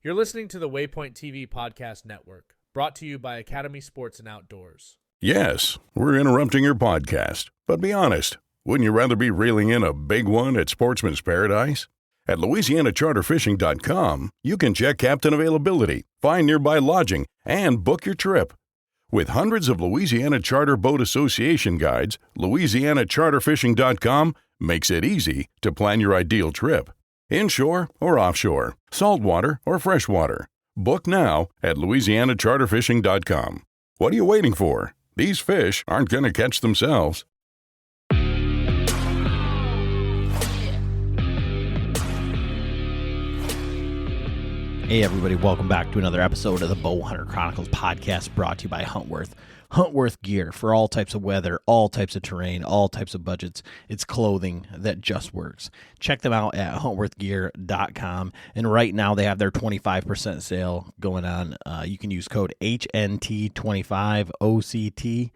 You're listening to the Waypoint TV Podcast Network, brought to you by Academy Sports and Outdoors. Yes, we're interrupting your podcast, but be honest, wouldn't you rather be reeling in a big one at Sportsman's Paradise? At LouisianaCharterFishing.com, you can check captain availability, find nearby lodging, and book your trip. With hundreds of Louisiana Charter Boat Association guides, LouisianaCharterFishing.com makes it easy to plan your ideal trip. Inshore or offshore, saltwater or freshwater. Book now at LouisianaCharterFishing.com. What are you waiting for? These fish aren't going to catch themselves. Hey everybody, welcome back to another episode of the Bowhunter Chronicles podcast, brought to you by Huntworth. Huntworth gear for all types of weather, all types of terrain, all types of budgets. It's clothing that just works. Check them out at huntworthgear.com. And right now they have their 25% sale going on. You can use code HNT25OCT,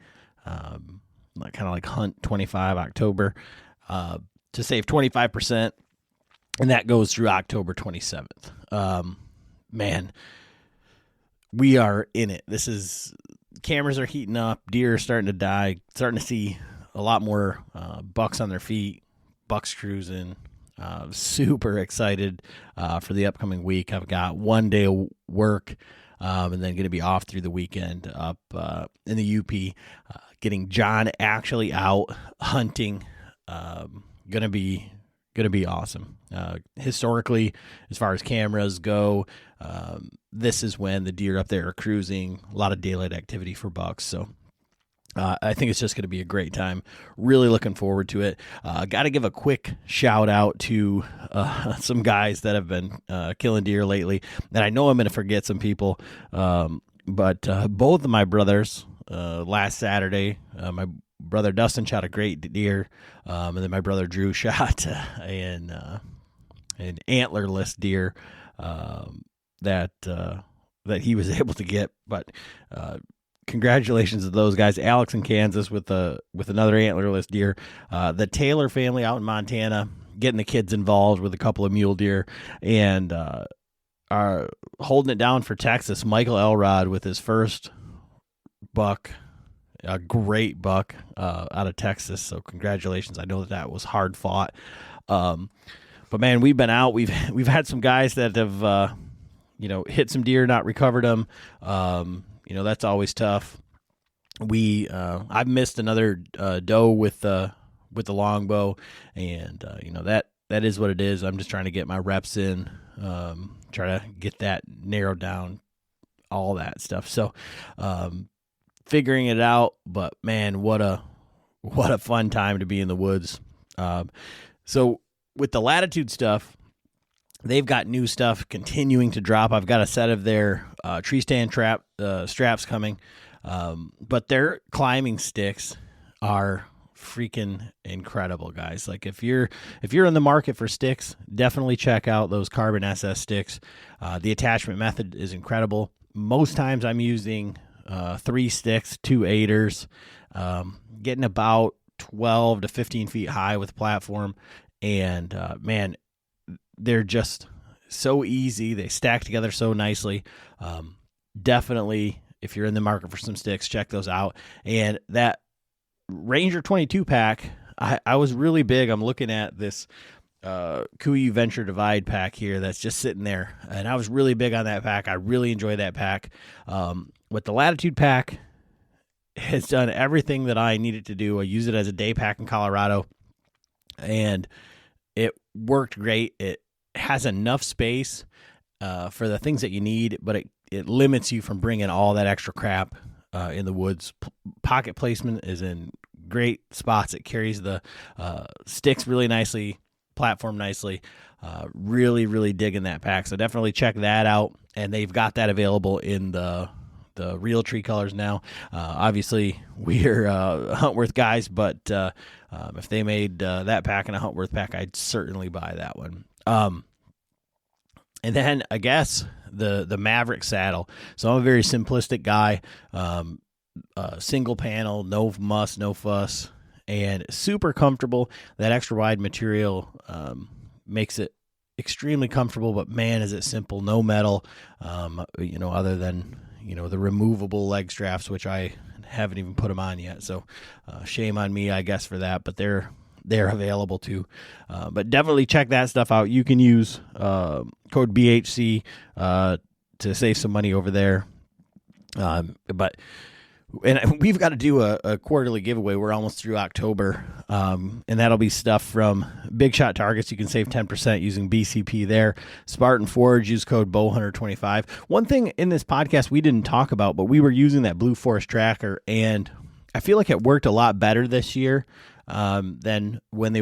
kind of like Hunt 25 October, to save 25%. And that goes through October 27th. Man, we are in it. Cameras are heating up. Deer are starting to die. Starting to see a lot more bucks on their feet. Bucks cruising. Super excited for the upcoming week. I've got 1 day of work and then going to be off through the weekend up in the UP. Getting John actually out hunting. Gonna be awesome. Historically, as far as cameras go, this is when the deer up there are cruising, a lot of daylight activity for bucks. So I think it's just going to be a great time. Really looking forward to it. Got to give a quick shout out to some guys that have been killing deer lately. And I know I'm going to forget some people, but both of my brothers last Saturday, my brother Dustin shot a great deer, and then my brother Drew shot an antlerless deer that he was able to get. But congratulations to those guys. Alex in Kansas with another antlerless deer. The Taylor family out in Montana getting the kids involved with a couple of mule deer, and are holding it down for Texas. Michael Elrod with his first buck. A great buck out of Texas, so congratulations. I know that was hard fought, but man, we've been out. We've had some guys that have hit some deer, not recovered them. That's always tough. I've missed another doe with the longbow, and that is what it is. I'm just trying to get my reps in, try to get that narrowed down, all that stuff. So. Figuring it out, but man, what a fun time to be in the woods. So with the Latitude stuff, they've got new stuff continuing to drop. I've got a set of their tree stand straps coming, but their climbing sticks are freaking incredible, guys. Like if you're in the market for sticks, definitely check out those Carbon SS sticks. The attachment method is incredible. Most times I'm using 3 sticks, 2 8ers, getting about 12 to 15 feet high with the platform. And, man, they're just so easy. They stack together so nicely. Definitely, if you're in the market for some sticks, check those out. And that Ranger 22 pack, I was really big. I'm looking at this Kuiu Venture Divide pack here that's just sitting there, and I was really big on that pack. I really enjoy that pack. With the Latitude pack, has done everything that I needed to do. I use it as a day pack in Colorado, and it worked great. It has enough space for the things that you need, but it limits you from bringing all that extra crap in the woods. Pocket placement is in great spots. It carries the sticks really nicely, platform nicely. Really, really digging that pack. So definitely check that out. And they've got that available in the real tree colors now. Obviously, we're Huntworth guys, but if they made that pack and a Huntworth pack, I'd certainly buy that one. And then I guess the Maverick saddle. So I'm a very simplistic guy. Single panel, no muss, no fuss, and super comfortable. That extra wide material makes it extremely comfortable, but man, is it simple. No metal, other than, the removable leg straps, which I haven't even put them on yet. So shame on me, I guess, for that, but they're available too. But definitely check that stuff out. You can use code BHC to save some money over there. And we've got to do a quarterly giveaway. We're almost through October, and that'll be stuff from Big Shot Targets. You can save 10% using BCP there. Spartan Forge, use code BOWHunter25. One thing in this podcast we didn't talk about, but we were using that Blue Forest tracker, and I feel like it worked a lot better this year than when we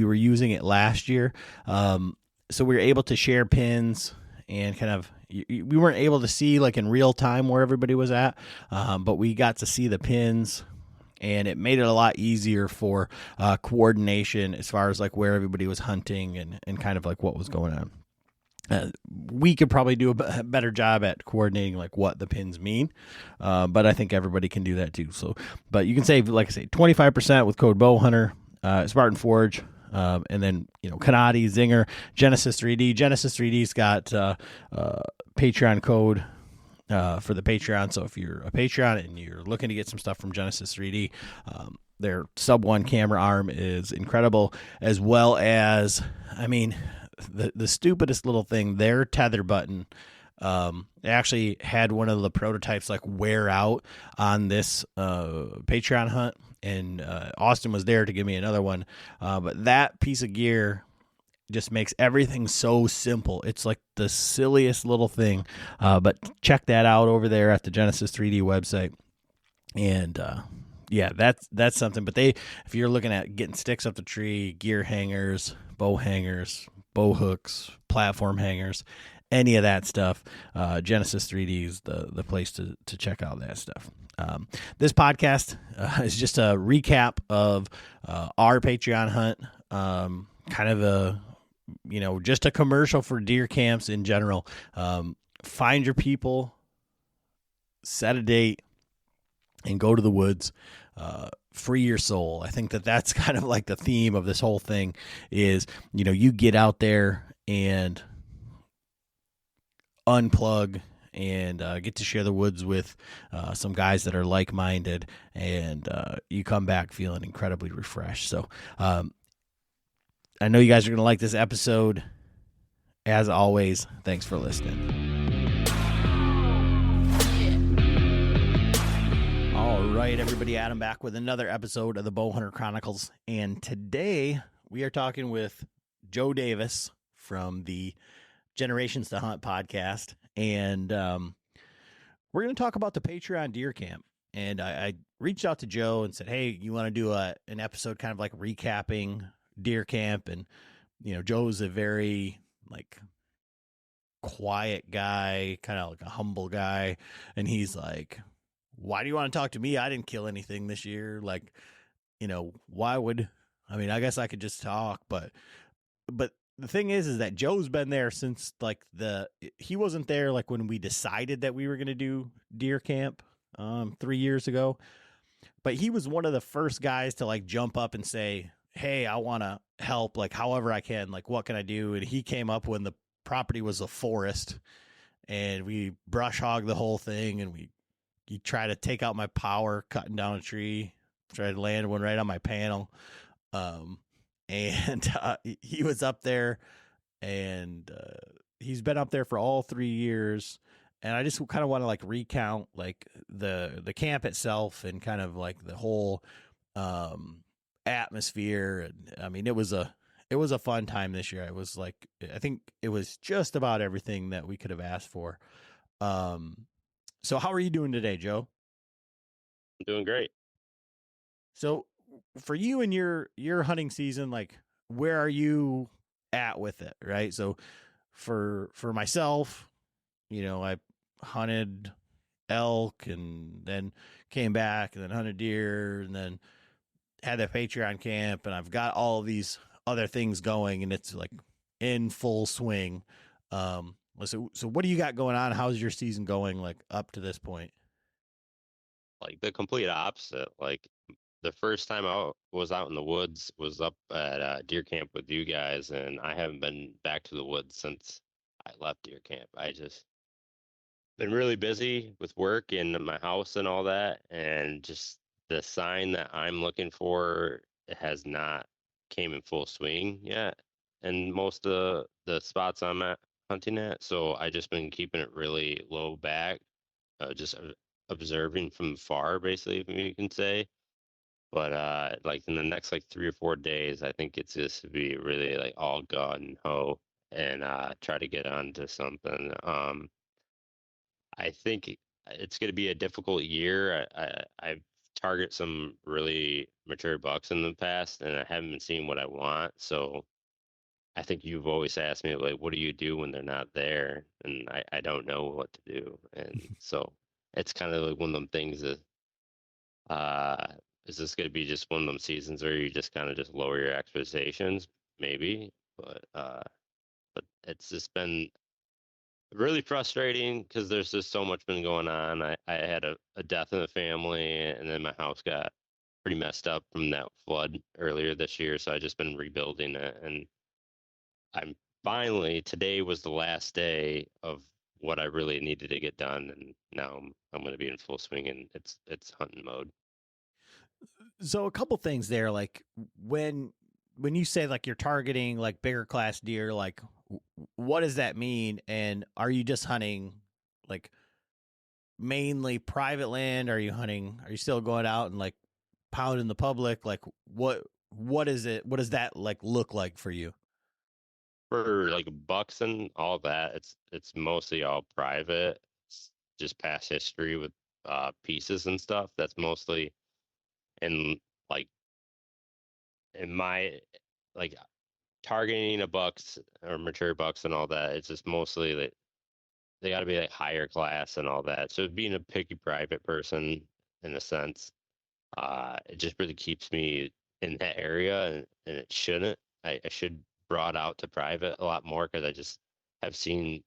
were using it last year. So we were able to share pins and kind of, we weren't able to see like in real time where everybody was at, but we got to see the pins, and it made it a lot easier for coordination as far as like where everybody was hunting and kind of like what was going on. We could probably do a better job at coordinating like what the pins mean, but I think everybody can do that too. So, but you can save, like I say, 25% with code BOWHunter, Spartan Forge. And then, Kanadi, Zinger, Genesis 3D. Genesis 3D's got Patreon code for the Patreon. So if you're a Patreon and you're looking to get some stuff from Genesis 3D, their sub-1 camera arm is incredible, as well as, the stupidest little thing, their tether button. They actually had one of the prototypes like wear out on this Patreon hunt, and Austin was there to give me another one. But that piece of gear just makes everything so simple. It's like the silliest little thing. But check that out over there at the Genesis 3D website. And that's something. But if you're looking at getting sticks up the tree, gear hangers, bow hooks, platform hangers, any of that stuff, Genesis 3D is the place to check out that stuff. This podcast is just a recap of our Patreon hunt, kind of just a commercial for deer camps in general. Find your people, set a date, and go to the woods. Free your soul. I think that's kind of like the theme of this whole thing is, you get out there and unplug and get to share the woods with some guys that are like-minded, and you come back feeling incredibly refreshed. So I know you guys are going to like this episode. As always, thanks for listening. All right, everybody, Adam back with another episode of the Bowhunter Chronicles, and today we are talking with Joe Davis from the Generations to Hunt podcast, and we're going to talk about the Patreon deer camp. And I reached out to Joe and said, hey, you want to do an episode kind of like recapping deer camp? And Joe's a very like quiet guy, kind of like a humble guy, and he's like, why do you want to talk to me? I didn't kill anything this year. Like, why would I guess I could just talk, but the thing is that Joe's been there since like he wasn't there like when we decided that we were going to do deer camp 3 years ago, but he was one of the first guys to like jump up and say, hey, I want to help, like however I can, like what can I do? And he came up when the property was a forest, and we brush hogged the whole thing, and he tried to take out my power cutting down a tree, tried to land one right on my panel. And he was up there, and he's been up there for all 3 years. And I just kind of want to like recount like the camp itself and kind of like the whole atmosphere. And it was a fun time this year. It was like, I think it was just about everything that we could have asked for. So how are you doing today, Joe? I'm doing great. So for you and your hunting season, like where are you at with it? Right. So for myself, I hunted elk and then came back and then hunted deer and then had a Patreon camp, and I've got all of these other things going, and it's like in full swing. So what do you got going on? How's your season going like up to this point? Like the complete opposite. Like the first time I was out in the woods was up at deer camp with you guys, and I haven't been back to the woods since I left deer camp. I just been really busy with work and my house and all that, and just the sign that I'm looking for has not came in full swing yet. And most of the spots I'm at hunting at, so I just been keeping it really low back, just observing from far, basically, if you can say. But like in the next like 3 or 4 days, I think it's just to be really like all gun ho and try to get onto something. I think it's going to be a difficult year. I've targeted some really mature bucks in the past, and I haven't been seeing what I want. So I think you've always asked me like, what do you do when they're not there? And I don't know what to do. And so it's kind of like one of them things that uh, is this going to be just one of them seasons where you just kind of just lower your expectations? Maybe, but it's just been really frustrating because there's just so much been going on. I had a death in the family, and then my house got pretty messed up from that flood earlier this year. So I just been rebuilding it, and I'm finally today was the last day of what I really needed to get done, and now I'm going to be in full swing, and it's hunting mode. So a couple things there, like when you say like you're targeting like bigger class deer, like what does that mean? And are you just hunting like mainly private land? Are you hunting? Are you still going out and like pounding the public? Like what is it? What does that like look like for you? For like bucks and all that, it's mostly all private. It's just past history with pieces and stuff. That's mostly in like in my like targeting a bucks or mature bucks and all that. It's just mostly that they got to be like higher class and all that. So being a picky private person in a sense, it just really keeps me in that area, and it shouldn't. I should broad out to private a lot more because I just have seen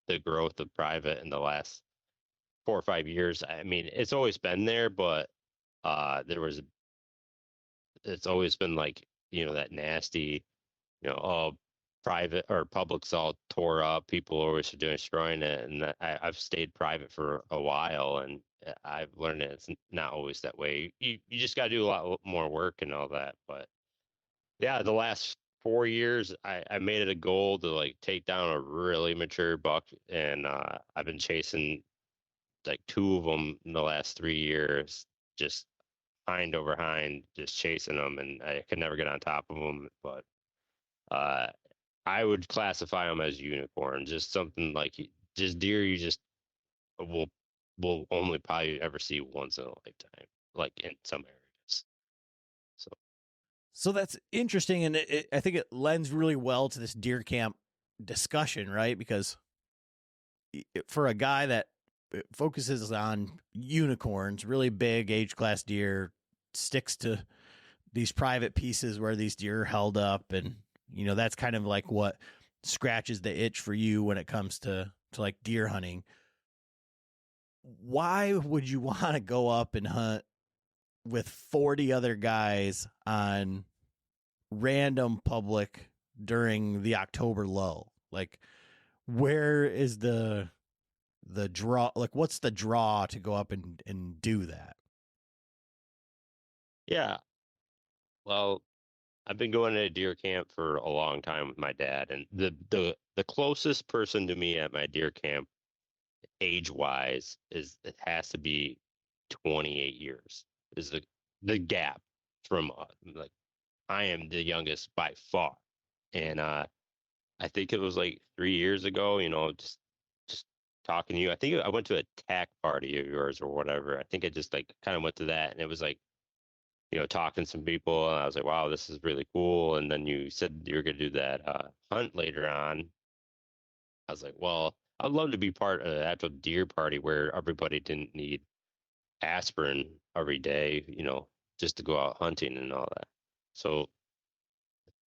the growth of private in the last 4 or 5 years. I mean, it's always been there, but there was it's always been like that nasty, oh, private or public's all tore up. People always are doing destroying it, and I've stayed private for a while, and I've learned that it's not always that way. You just got to do a lot more work and all that. But yeah, the last 4 years, I made it a goal to like take down a really mature buck, and I've been chasing like two of them in the last 3 years, just hind over hind, just chasing them, and I could never get on top of them. But uh, I would classify them as unicorns, just something like just deer you just will will only probably ever see once in a lifetime, like in some areas. So So that's interesting, and I think it lends really well to this deer camp discussion, right? Because for a guy that focuses on unicorns, really big age class deer, sticks to these private pieces where these deer are held up, and that's kind of like what scratches the itch for you when it comes to like deer hunting. Why would you want to go up and hunt with 40 other guys on random public during the October lull? Like, where is the draw? Like, what's the draw to go up and do that? yeah, well, I've been going to deer camp for a long time with my dad, and the closest person to me at my deer camp, age wise, is it has to be 28 years. Is the gap from like I am the youngest by far, and I think it was like 3 years ago. Just talking to you. I think I went to a tack party of yours or whatever. I think I just like kind of went to that, and it was like talking to some people, and I was like, wow, this is really cool. And then you said you were gonna do that hunt later on. I was like, well, I'd love to be part of the actual deer party where everybody didn't need aspirin every day, just to go out hunting and all that. So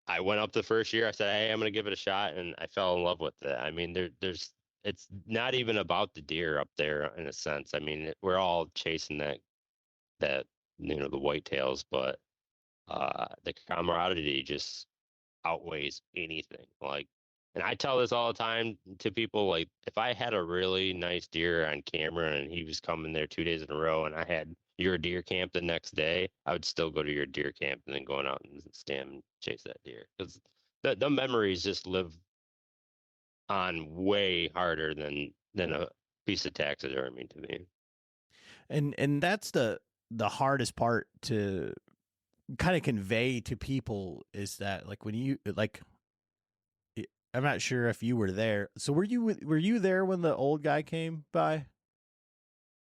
I went up the first year. I said, "Hey, I'm gonna give it a shot," and I fell in love with it. I mean, it's not even about the deer up there in a sense. I mean, we're all chasing that the whitetails, but the camaraderie just outweighs anything. Like, and I tell this all the time to people, like, if I had a really nice deer on camera and he was coming there 2 days in a row and I had your deer camp the next day, I would still go to your deer camp and then going out and stand and chase that deer, because the memories just live on way harder than a piece of taxidermy to me. And that's the hardest part to kind of convey to people, is that like when you like, I'm not sure if you were there. So were you there when the old guy came by?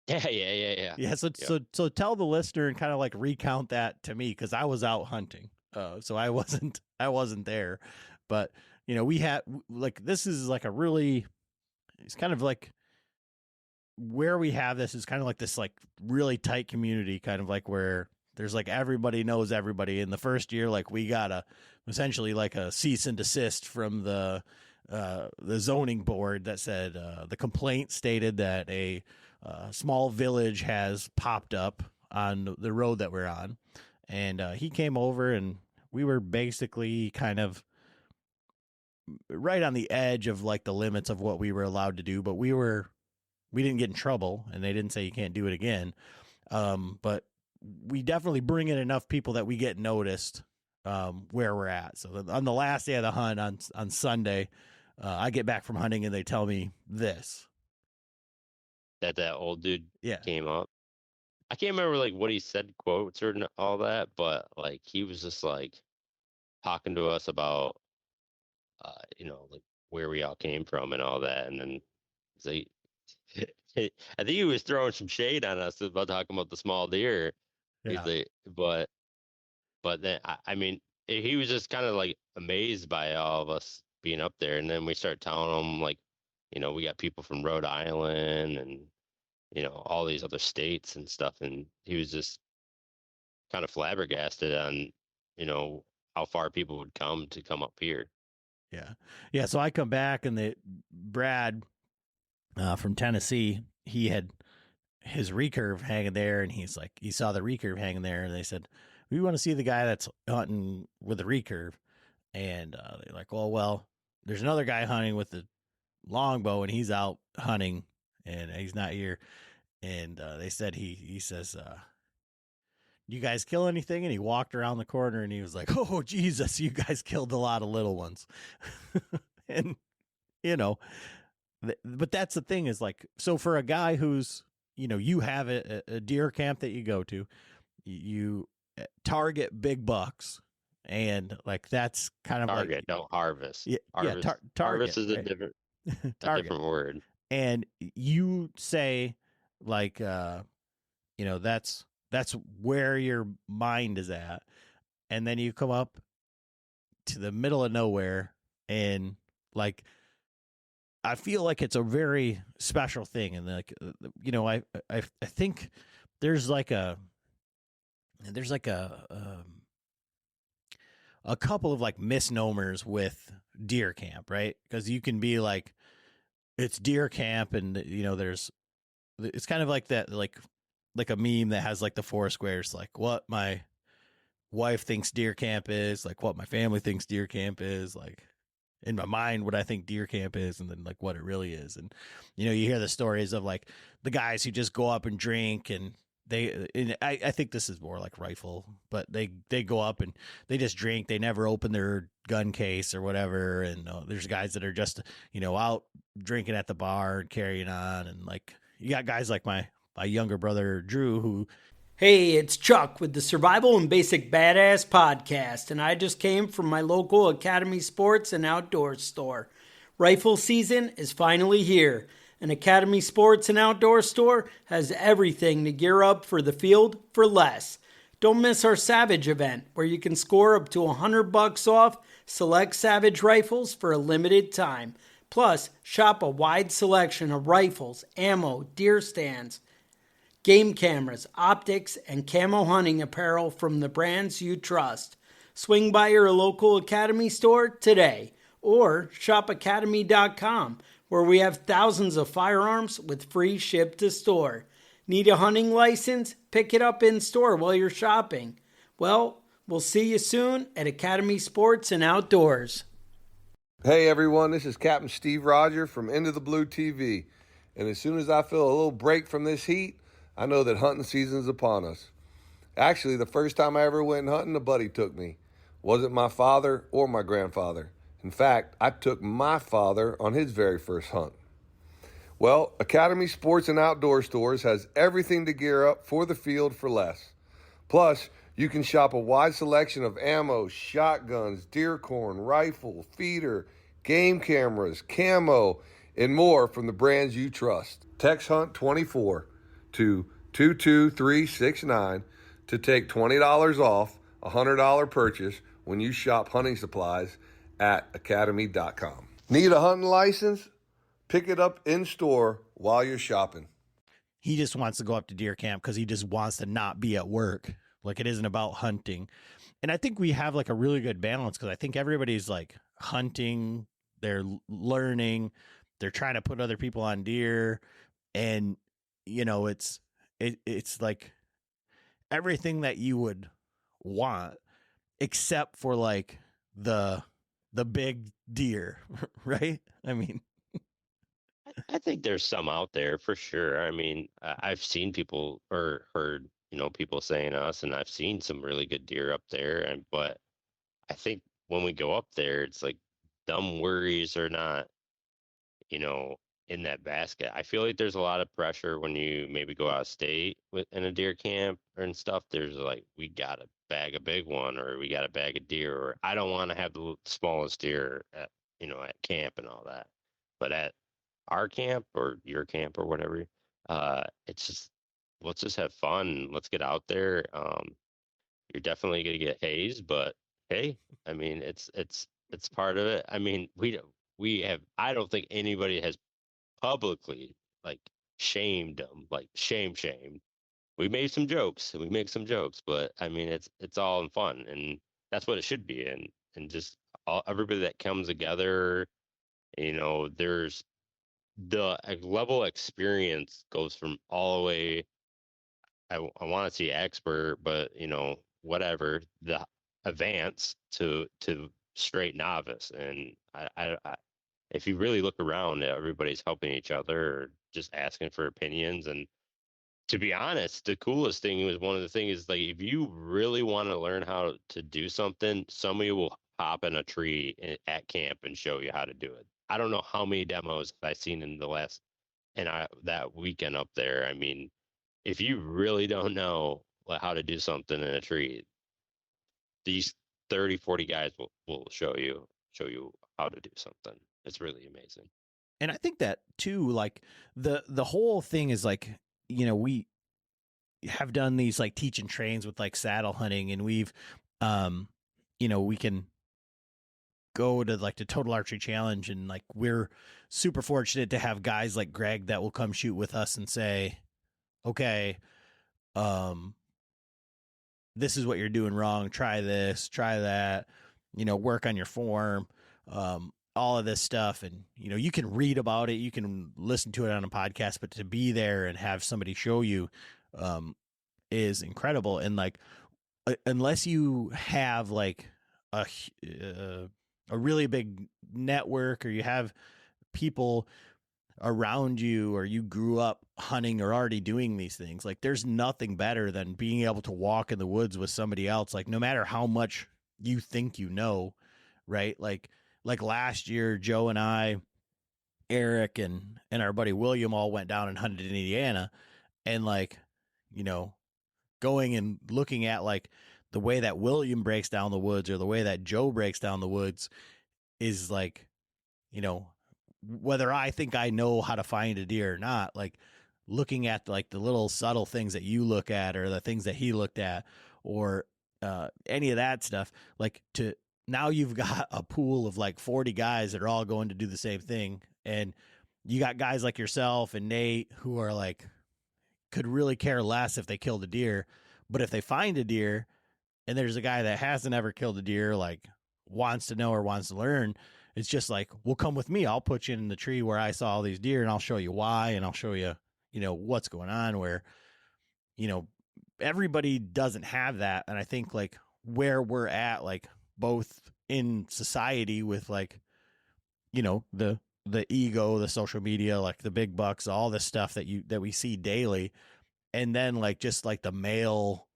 Yeah. Yeah. So tell the listener and kind of like recount that to me, because I was out hunting, so I wasn't there. But we had like, this is like a really, it's kind of like where we have this is kind of like this like really tight community, kind of like where there's like everybody knows everybody. In the first year, like we got essentially like a cease and desist from the zoning board that said the complaint stated that a small village has popped up on the road that we're on, and he came over, and we were basically kind of right on the edge of like the limits of what we were allowed to do, but we didn't get in trouble, and they didn't say you can't do it again. But we definitely bring in enough people that we get noticed where we're at. So on the last day of the hunt on Sunday, I get back from hunting and they tell me this. That old dude Yeah. came up. I can't remember like what he said, quotes or all that, but like he was just like talking to us about like where we all came from and all that, and then so I think he was throwing some shade on us about talking about the small deer. Yeah. He's like, but then I mean, he was just kind of like amazed by all of us being up there, and then we start telling him like, we got people from Rhode Island and all these other states and stuff, and he was just kind of flabbergasted on how far people would come up here. Yeah. So I come back, and Brad from Tennessee, he had his recurve hanging there, and he saw the recurve hanging there, and they said, we want to see the guy that's hunting with the recurve. And they're like, well, there's another guy hunting with the longbow, and he's out hunting, and he's not here. And they said he says, you guys kill anything? And he walked around the corner, and he was like, oh, Jesus, you guys killed a lot of little ones. And, but that's the thing, is like, so for a guy who's, you have a deer camp that you go to, you target big bucks, and like that's kind of target, like, don't harvest. Yeah, target. Harvest is a different word. And you say like, that's where your mind is at, and then you come up to the middle of nowhere, and like, I feel like it's a very special thing. And like, I think there's like a couple of like misnomers with deer camp, right? Because you can be like, it's deer camp, and it's kind of like that, like a meme that has like the four squares, like what my wife thinks deer camp is, like what my family thinks deer camp is, like in my mind what I think deer camp is, and then like what it really is. And you hear the stories of like the guys who just go up and drink, and I think this is more like rifle, but they go up and they just drink, they never open their gun case or whatever. And there's guys that are just out drinking at the bar and carrying on, and like you got guys like my younger brother Drew, who, hey, it's Chuck with the Survival and Basic Badass podcast, and I just came from my local Academy Sports and Outdoors store. Rifle season is finally here. An Academy Sports and Outdoor store has everything to gear up for the field for less. Don't miss our Savage event, where you can score up to $100 off select Savage rifles for a limited time. Plus, shop a wide selection of rifles, ammo, deer stands, game cameras, optics, and camo hunting apparel from the brands you trust. Swing by your local Academy store today, or shop academy.com, where we have thousands of firearms with free ship to store. Need a hunting license? Pick it up in store while you're shopping. Well, we'll see you soon at Academy Sports and Outdoors. Hey everyone, this is Captain Steve Roger from Into the Blue TV. And as soon as I feel a little break from this heat, I know that hunting season is upon us. Actually, the first time I ever went hunting, a buddy took me. Wasn't my father or my grandfather. In fact, I took my father on his very first hunt. Well, Academy Sports and Outdoor Stores has everything to gear up for the field for less. Plus, you can shop a wide selection of ammo, shotguns, deer corn, rifle, feeder, game cameras, camo, and more from the brands you trust. Text HUNT24 to 22369 to take $20 off a $100 purchase when you shop hunting supplies at academy.com. Need a hunting license? Pick it up in store while you're shopping. He just wants to go up to deer camp because he just wants to not be at work. Like, it isn't about hunting. And I think we have like a really good balance because I think everybody's like hunting, they're learning, they're trying to put other people on deer. And, you know, it's like everything that you would want except for like the big deer, right? I mean, I think there's some out there for sure. I mean, I've seen people or heard, people saying us, and I've seen some really good deer up there. But I think when we go up there, it's like dumb worries are not, in that basket. I feel like there's a lot of pressure when you maybe go out of state in a deer camp and stuff. There's like, we got to bag a big one, or we got to bag a deer, or I don't want to have the smallest deer at camp and all that. But at our camp or your camp or whatever, it's just, let's just have fun. Let's get out there. You're definitely gonna get hazed, but hey, I mean, it's part of it. I mean, we have, I don't think anybody has publicly like shamed them, like shamed. We made some jokes and we make some jokes, but I mean, it's all in fun, and that's what it should be. And just everybody that comes together, there's the level of experience goes from all the way, I want to see expert, but whatever, the advanced to straight novice. And I if you really look around, everybody's helping each other or just asking for opinions. And to be honest, the coolest thing was, one of the things is, like, if you really want to learn how to do something, somebody will hop in a tree at camp and show you how to do it. I don't know how many demos I've seen in the last, that weekend up there. I mean, if you really don't know how to do something in a tree, these 30, 40 guys will show you how to do something. It's really amazing. and I think that too, like the whole thing is like, we have done these like teach and trains with like saddle hunting, and we've, we can go to like the Total Archery Challenge, and like we're super fortunate to have guys like Greg that will come shoot with us and say, okay, this is what you're doing wrong. Try this, try that, work on your form, all of this stuff. And, you can read about it, you can listen to it on a podcast, but to be there and have somebody show you, is incredible. And like, unless you have like a really big network, or you have people around you, or you grew up hunting or already doing these things, like there's nothing better than being able to walk in the woods with somebody else. Like, no matter how much you think right? Like last year, Joe and I, Eric and our buddy William all went down and hunted in Indiana, and like, going and looking at like the way that William breaks down the woods, or the way that Joe breaks down the woods, is like, whether I think I know how to find a deer or not, like looking at like the little subtle things that you look at, or the things that he looked at, or any of that stuff, like now you've got a pool of like 40 guys that are all going to do the same thing. And you got guys like yourself and Nate who are like, could really care less if they killed a deer, but if they find a deer and there's a guy that hasn't ever killed a deer, like wants to know or wants to learn, it's just like, well, come with me. I'll put you in the tree where I saw all these deer, and I'll show you why, and I'll show you, what's going on, where, everybody doesn't have that. And I think like where we're at, like both in society with like, the ego, the social media, like the big bucks, all this stuff that we see daily. And then like, just like the male,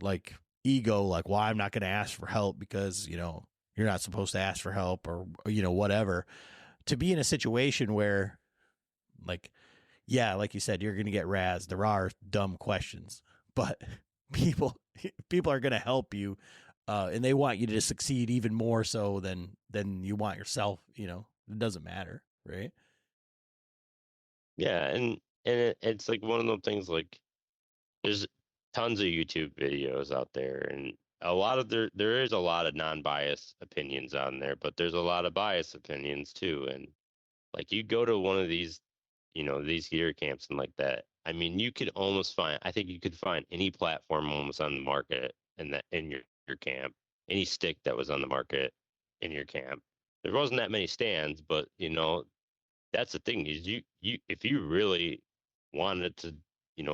like ego, like, well, I'm not going to ask for help because, you're not supposed to ask for help or, whatever. To be in a situation where like, yeah, like you said, you're going to get razzed. There are dumb questions, but people are going to help you. And they want you to succeed even more so than you want yourself. It doesn't matter. Right. Yeah. And it's like one of those things, like there's tons of YouTube videos out there, and a lot of there is a lot of non-biased opinions on there, but there's a lot of biased opinions too. And like you go to one of these, these gear camps and like that. I mean, I think you could find any platform almost on the market in your camp, any stick that was on the market in your camp. There wasn't that many stands, but that's the thing is you if you really wanted to,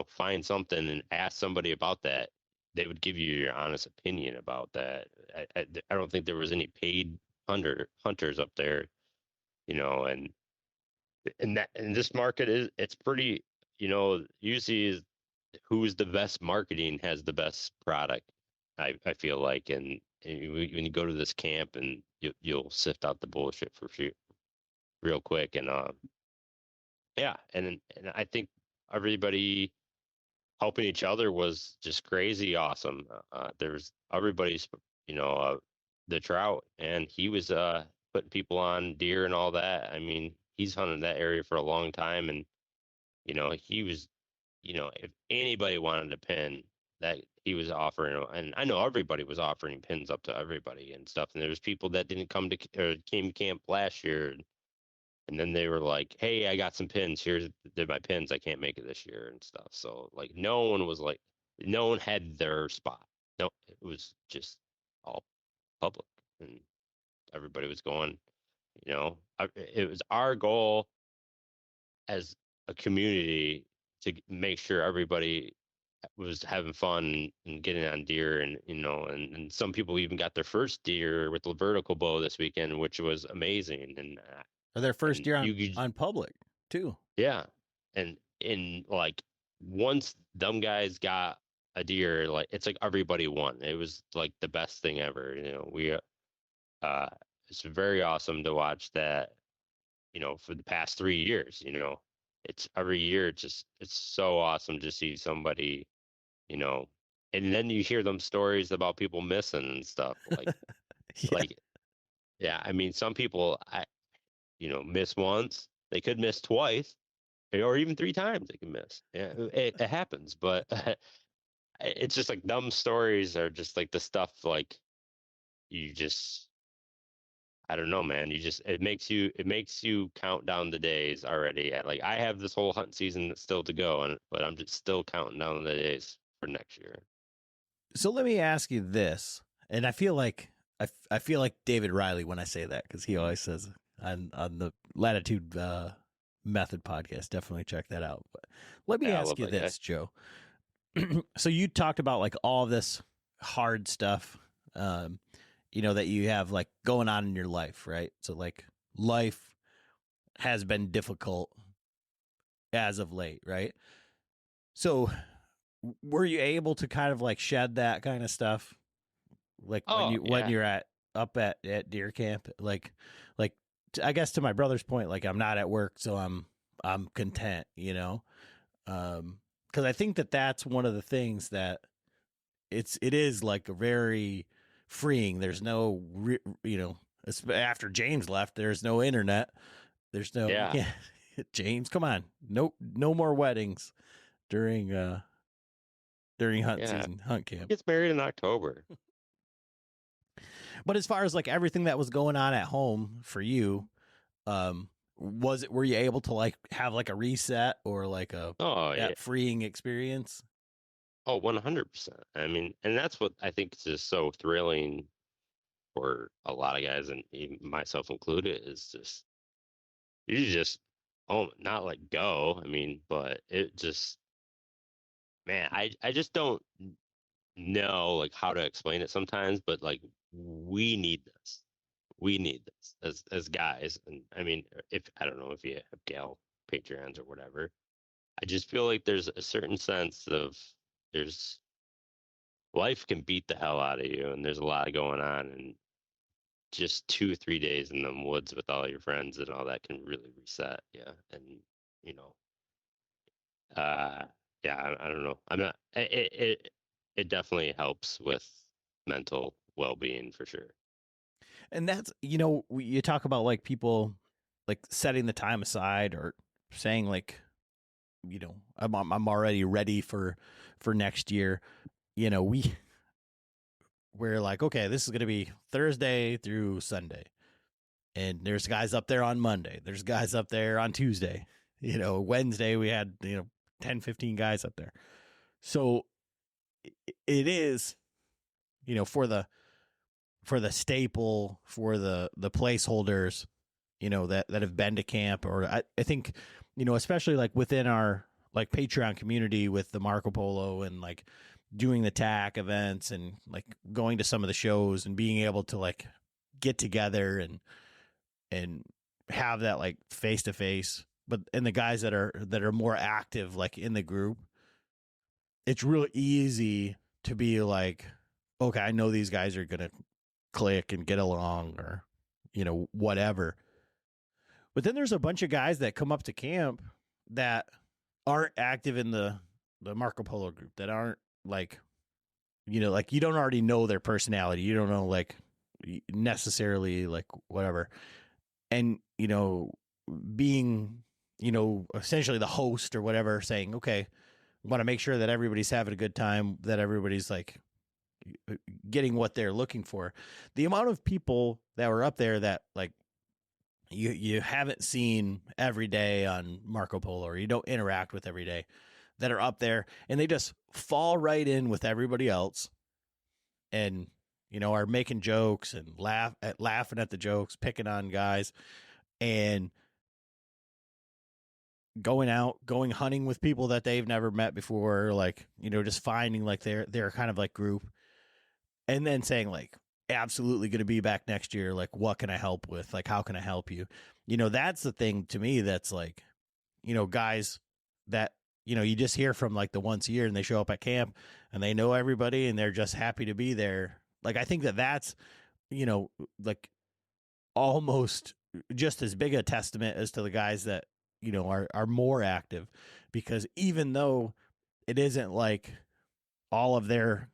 find something and ask somebody about that, they would give you your honest opinion about that. I don't think there was any paid hunters up there, and this market it's pretty, usually is who's the best marketing has the best product. I feel like, and when you go to this camp, and you'll sift out the bullshit for sure real quick. And yeah, and I think everybody helping each other was just crazy awesome. There's everybody's, the trout, and he was putting people on deer and all that. I mean, he's hunted that area for a long time, and he was, if anybody wanted a pin, that he was offering, and I know everybody was offering pins up to everybody and stuff. And there was people that didn't come to or came to camp last year, and then they were like, "Hey, I got some pins. They're my pins. I can't make it this year and stuff." So like, no one had their spot. No, it was just all public, and everybody was going. It was our goal as a community to make sure everybody was having fun and getting on deer, and and some people even got their first deer with the vertical bow this weekend, which was amazing. And Or their first year you on public too. yeah, and in like once them guys got a deer, like it's like everybody won. It was like the best thing ever. It's very awesome to watch that. For the past 3 years, it's every year. It's so awesome to see somebody, and then you hear them stories about people missing and stuff like Yeah. like yeah. I mean, some people miss once. They could miss twice, or even 3 times they can miss. Yeah, it happens. But it's just like dumb stories are just like the stuff like you just I don't know, man. It makes you count down the days already. Like I have this whole hunt season that's still to go, but I'm just still counting down the days for next year. So let me ask you this, and I feel like I feel like David Riley when I say that, because he always says on the Latitude Method podcast. Definitely check that out. But let me ask you this, Joe. So you talked about like all this hard stuff, that you have like going on in your life, right? So like life has been difficult as of late, right? So were you able to kind of like shed that kind of stuff, like when you're up at deer camp, like I guess to my brother's point, like I'm not at work, so I'm content, because I think that's one of the things that it is like a very freeing. There's no, after James left, there's no internet. There's no, James, come on. No more weddings during hunt season, hunt camp. He gets married in October. But as far as like everything that was going on at home for you, were you able to like have like a reset or like a freeing experience? Oh, 100%. I mean, and that's what I think is just so thrilling for a lot of guys, and even myself included, is you just not like go. I mean, but it just, man, I just don't know like how to explain it sometimes, but like we need this. We need this as guys. And I mean, if I don't know if you have gal Patreons or whatever, I just feel like there's a certain sense of there's life can beat the hell out of you and there's a lot going on, and just 2 3 days in the woods with all your friends and all that can really reset. Yeah. And you know, uh yeah, I don't know. I'm not it definitely helps with mental well-being for sure. And that's, you talk about like people like setting the time aside or saying like, I'm already ready for next year. We're like, okay, this is going to be Thursday through Sunday. And there's guys up there on Monday. There's guys up there on Tuesday. Wednesday we had, 10, 15 guys up there. So it is, for the staple, for the placeholders, that have been to camp, or I think, especially like within our like Patreon community with the Marco Polo and like doing the TAC events and like going to some of the shows and being able to like get together and have that like face to face. And the guys that are more active like in the group, it's real easy to be like, okay, I know these guys are gonna click and get along, or whatever. But then there's a bunch of guys that come up to camp that aren't active in the Marco Polo group, that aren't like, like you don't already know their personality. You don't know like necessarily like whatever. And, being, essentially the host or whatever, saying, okay, I want to make sure that everybody's having a good time, that everybody's like getting what they're looking for. The amount of people that were up there that like you haven't seen every day on Marco Polo, or you don't interact with every day, that are up there and they just fall right in with everybody else and, are making jokes and laughing at the jokes, picking on guys, and going hunting with people that they've never met before, like, just finding like their kind of like group, and then saying like, absolutely going to be back next year. Like, what can I help with? Like, how can I help you? That's the thing to me. That's like, guys that, you just hear from like the once a year and they show up at camp and they know everybody and they're just happy to be there. Like, I think that's, like almost just as big a testament as to the guys that, are more active, because even though it isn't like all of their,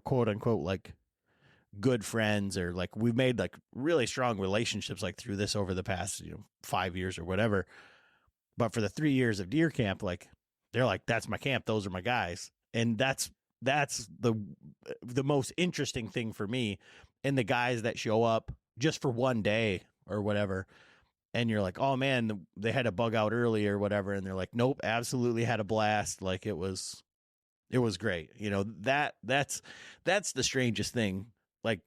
quote unquote, like good friends, or like we've made like really strong relationships like through this over the past 5 years or whatever, but for the 3 years of deer camp, like they're like, that's my camp, those are my guys. And that's the most interesting thing for me. And the guys that show up just for one day or whatever, and you're like, oh man, they had to bug out early or whatever, and they're like, nope, absolutely had a blast, like it was great. That's the strangest thing, like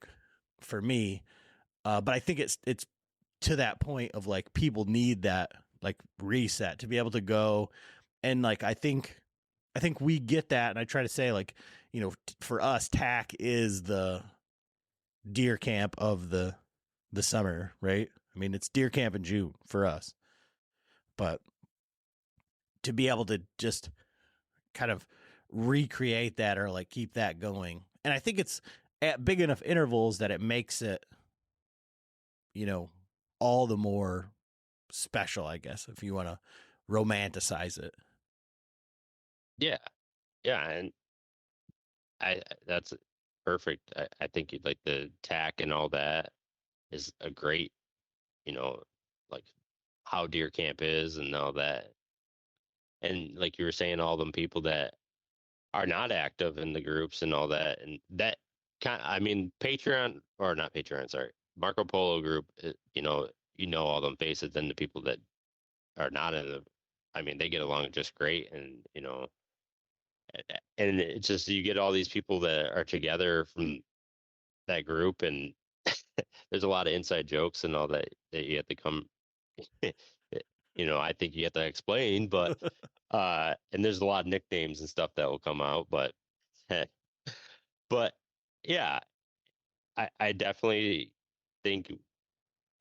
for me. But I think it's to that point of like people need that like reset to be able to go. And like I think we get that, and I try to say like, for us, TAC is the deer camp of the summer, right? I mean, it's deer camp in June for us, but to be able to just kind of recreate that or like keep that going. And I think it's at big enough intervals that it makes it, all the more special, I guess, if you want to romanticize it. Yeah. Yeah. And that's perfect. I think like the TAC and all that is a great, like how deer camp is and all that. And like you were saying, all them people that are not active in the groups and all that, and that I mean, Patreon, or not Patreon, sorry, Marco Polo group, all them faces, and the people that are not in the, I mean, they get along just great. And, and it's just, you get all these people that are together from that group, and there's a lot of inside jokes and all that you have to come I think you have to explain, but and there's a lot of nicknames and stuff that will come out, but but yeah, I definitely think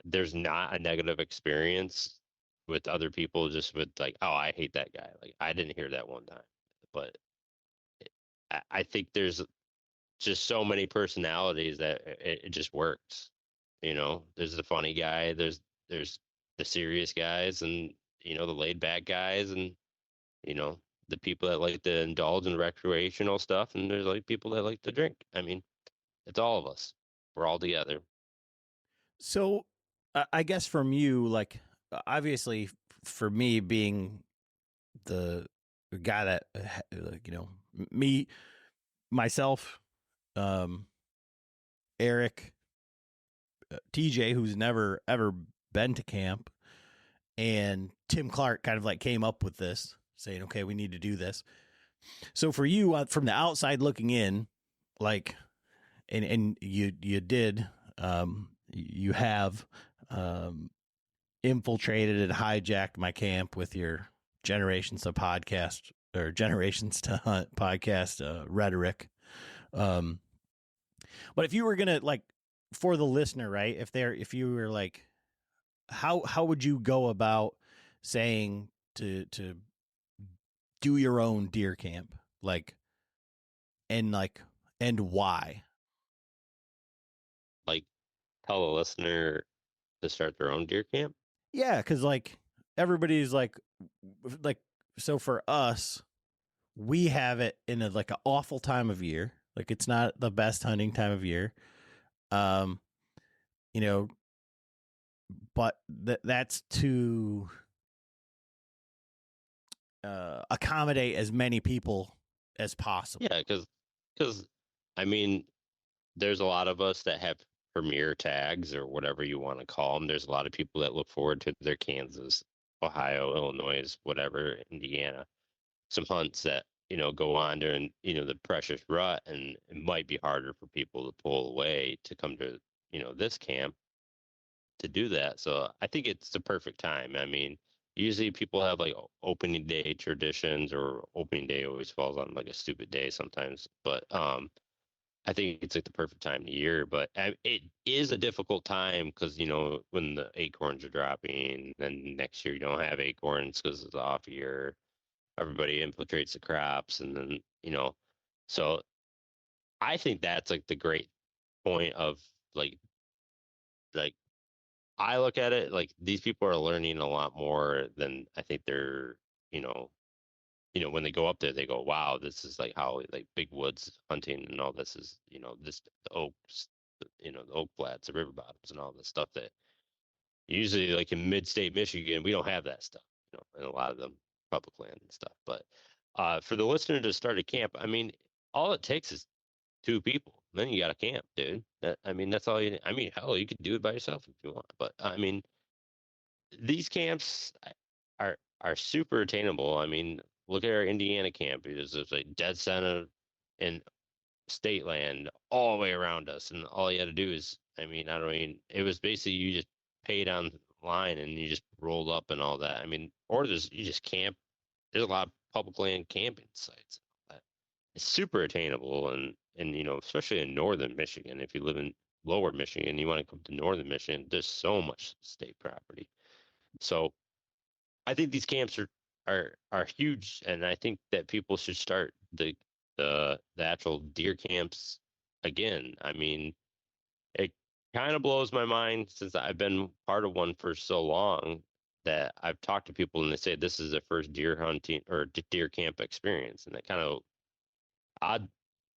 there's not a negative experience with other people just with like, oh, I hate that guy. Like I didn't hear that one time, but I think there's just so many personalities that it just works. There's the funny guy, there's the serious guys, and the laid back guys, and the people that like to indulge in recreational stuff, and there's like people that like to drink. I mean, it's all of us. We're all together. So, I guess from you, like, obviously, for me being the guy that, me, myself, Eric, TJ, who's never ever been to camp, and Tim Clark kind of like came up with this, saying, okay, we need to do this. So for you, from the outside looking in, like, and you did, you have infiltrated and hijacked my camp with your Generations to Hunt podcast rhetoric. But if you were gonna, like, for the listener, right? If you were like, how would you go about saying to do your own deer camp, and why? Like, tell the listener to start their own deer camp. Yeah, because like everybody's like, so for us, we have it in an awful time of year. Like, it's not the best hunting time of year. But that's to accommodate as many people as possible. Yeah, because I mean, there's a lot of us that have premier tags or whatever you want to call them. There's a lot of people that look forward to their Kansas, Ohio, Illinois, whatever, Indiana, some hunts that go on during the precious rut, and it might be harder for people to pull away to come to this camp to do that. So I think it's the perfect time. I mean, usually people have like opening day traditions, or opening day always falls on like a stupid day sometimes, but I think it's like the perfect time of the year. But it is a difficult time because when the acorns are dropping, then next year you don't have acorns because it's off year. Everybody infiltrates the crops, and then so I think that's like the great point of like I look at it like these people are learning a lot more than I think they're when they go up there, they go, wow, this is like how like big woods hunting and all this is, this the oaks, the oak flats, the river bottoms, and all this stuff that usually like in mid-state Michigan, we don't have that stuff, and a lot of them public land and stuff. But for the listener to start a camp, I mean, all it takes is 2 people. Then you got a camp, dude. That's all you need. I mean, hell, you could do it by yourself if you want. But I mean, these camps are super attainable. I mean, look at our Indiana camp. It's like dead center in state land all the way around us, and all you had to do is, it was basically you just paid on line and you just rolled up and all that. I mean, or you just camp. There's a lot of public land camping sites. It's super attainable, and especially in northern Michigan. If you live in lower Michigan, you want to come to northern Michigan, there's so much state property. So I think these camps are huge, and I think that people should start the actual deer camps again. I mean, it kind of blows my mind since I've been part of one for so long that I've talked to people and they say this is their first deer hunting or deer camp experience, and that kind of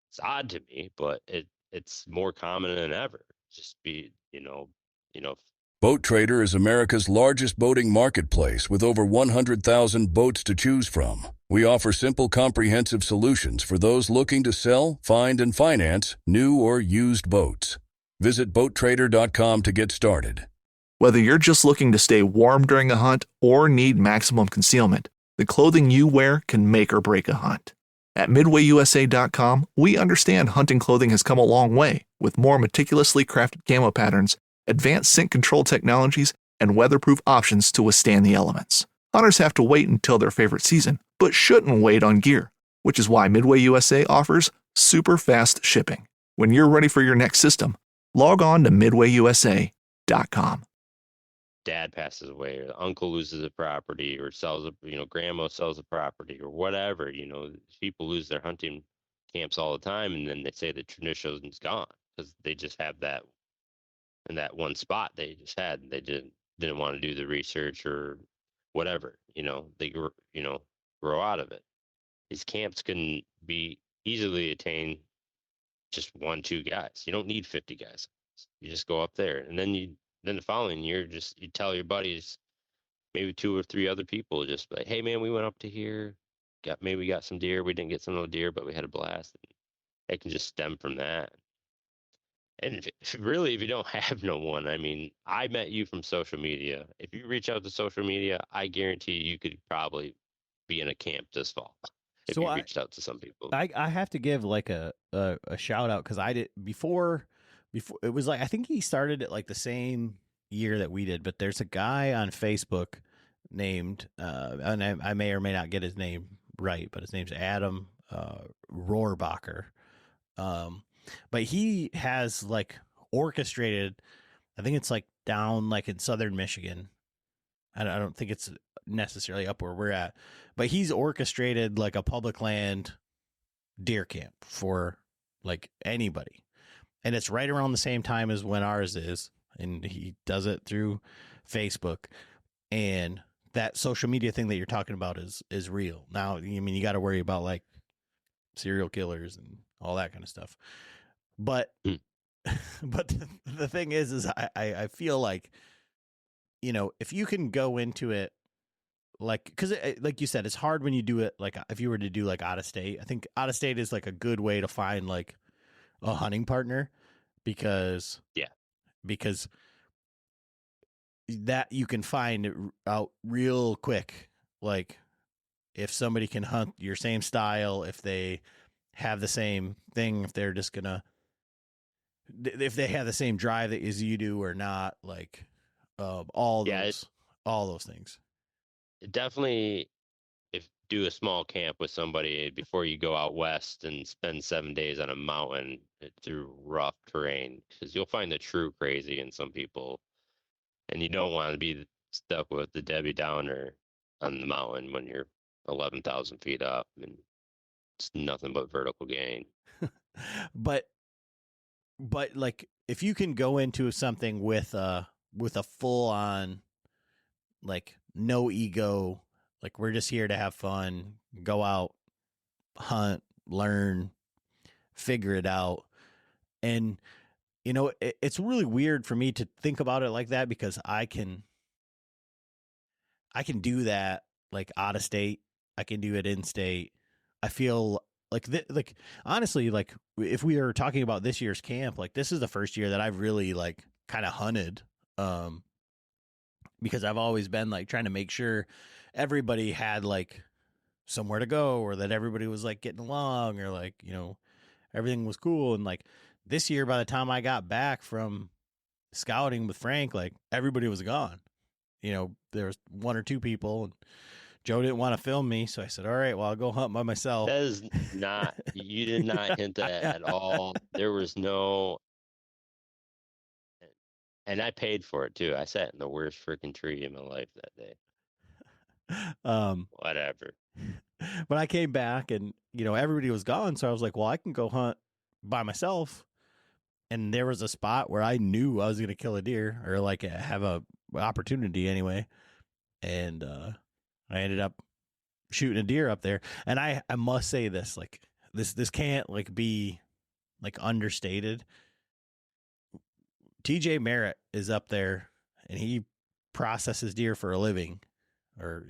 it's odd to me, but it's more common than ever. Just be, Boat Trader is America's largest boating marketplace with over 100,000 boats to choose from. We offer simple, comprehensive solutions for those looking to sell, find, and finance new or used boats. Visit BoatTrader.com to get started. Whether you're just looking to stay warm during a hunt or need maximum concealment, the clothing you wear can make or break a hunt. At MidwayUSA.com, we understand hunting clothing has come a long way with more meticulously crafted camo patterns, advanced scent control technologies, and weatherproof options to withstand the elements. Hunters have to wait until their favorite season, but shouldn't wait on gear, which is why Midway USA offers super fast shipping. When you're ready for your next system, log on to midwayusa.com. Dad passes away, or the uncle loses a property, or sells a, grandma sells a property, or whatever. People lose their hunting camps all the time, and then they say the tradition's gone because they just have that in that one spot they just had. They didn't want to do the research or whatever. They grow out of it. These camps can be easily attained just 1-2 guys. You don't need 50 guys. You just go up there, and then the following year, you tell your buddies, maybe 2 or 3 other people, just like, hey man, we went up to here, we got some deer. We didn't get some of the deer, but we had a blast. It can just stem from that. And if you don't have no one, I mean, I met you from social media. If you reach out to social media, I guarantee you could probably be in a camp this fall if you reached out to some people. I have to give like a shout out because I did before it was like I think he started it like the same year that we did, but there's a guy on Facebook named and I may or may not get his name right, but his name's Adam Rohrbacher. But he has like orchestrated, I think it's like down like in southern Michigan. I don't think it's necessarily up where we're at, but he's orchestrated like a public land deer camp for like anybody. And it's right around the same time as when ours is. And he does it through Facebook. And that social media thing that you're talking about is real. Now, I mean, you got to worry about like serial killers and all that kind of stuff. But but the thing is I feel like, if you can go into it, like, because like you said, it's hard when you do it, like if you were to do like out of state. I think out of state is like a good way to find like a hunting partner because that you can find out real quick. Like if somebody can hunt your same style, if they have the same thing, if they're just gonna, if they have the same drive that as you do or not, like all those things. Definitely, if do a small camp with somebody before you go out west and spend 7 days on a mountain through rough terrain, because you'll find the true crazy in some people, and you don't want to be stuck with the Debbie Downer on the mountain when you're 11,000 feet up and it's nothing but vertical gain. But like if you can go into something with a full on, like no ego, like we're just here to have fun, go out, hunt, learn, figure it out. And it's really weird for me to think about it like that because I can do that like out of state. I can do it in state. I feel like honestly, like if we are talking about this year's camp, like this is the first year that I've really like kind of hunted, because I've always been like trying to make sure everybody had like somewhere to go, or that everybody was like getting along, or like, everything was cool. And like this year, by the time I got back from scouting with Frank, like everybody was gone. There was 1 or 2 people, and Joe didn't want to film me, so I said, all right, well, I'll go hunt by myself. That is not, you did not hint that at all. There was no, and I paid for it too. I sat in the worst freaking tree in my life that day. Whatever. But I came back and, everybody was gone, so I was like, well, I can go hunt by myself. And there was a spot where I knew I was going to kill a deer, or like have a opportunity anyway. And I ended up shooting a deer up there. And I must say this, like this can't like be like understated. TJ Merritt is up there and he processes deer for a living, or,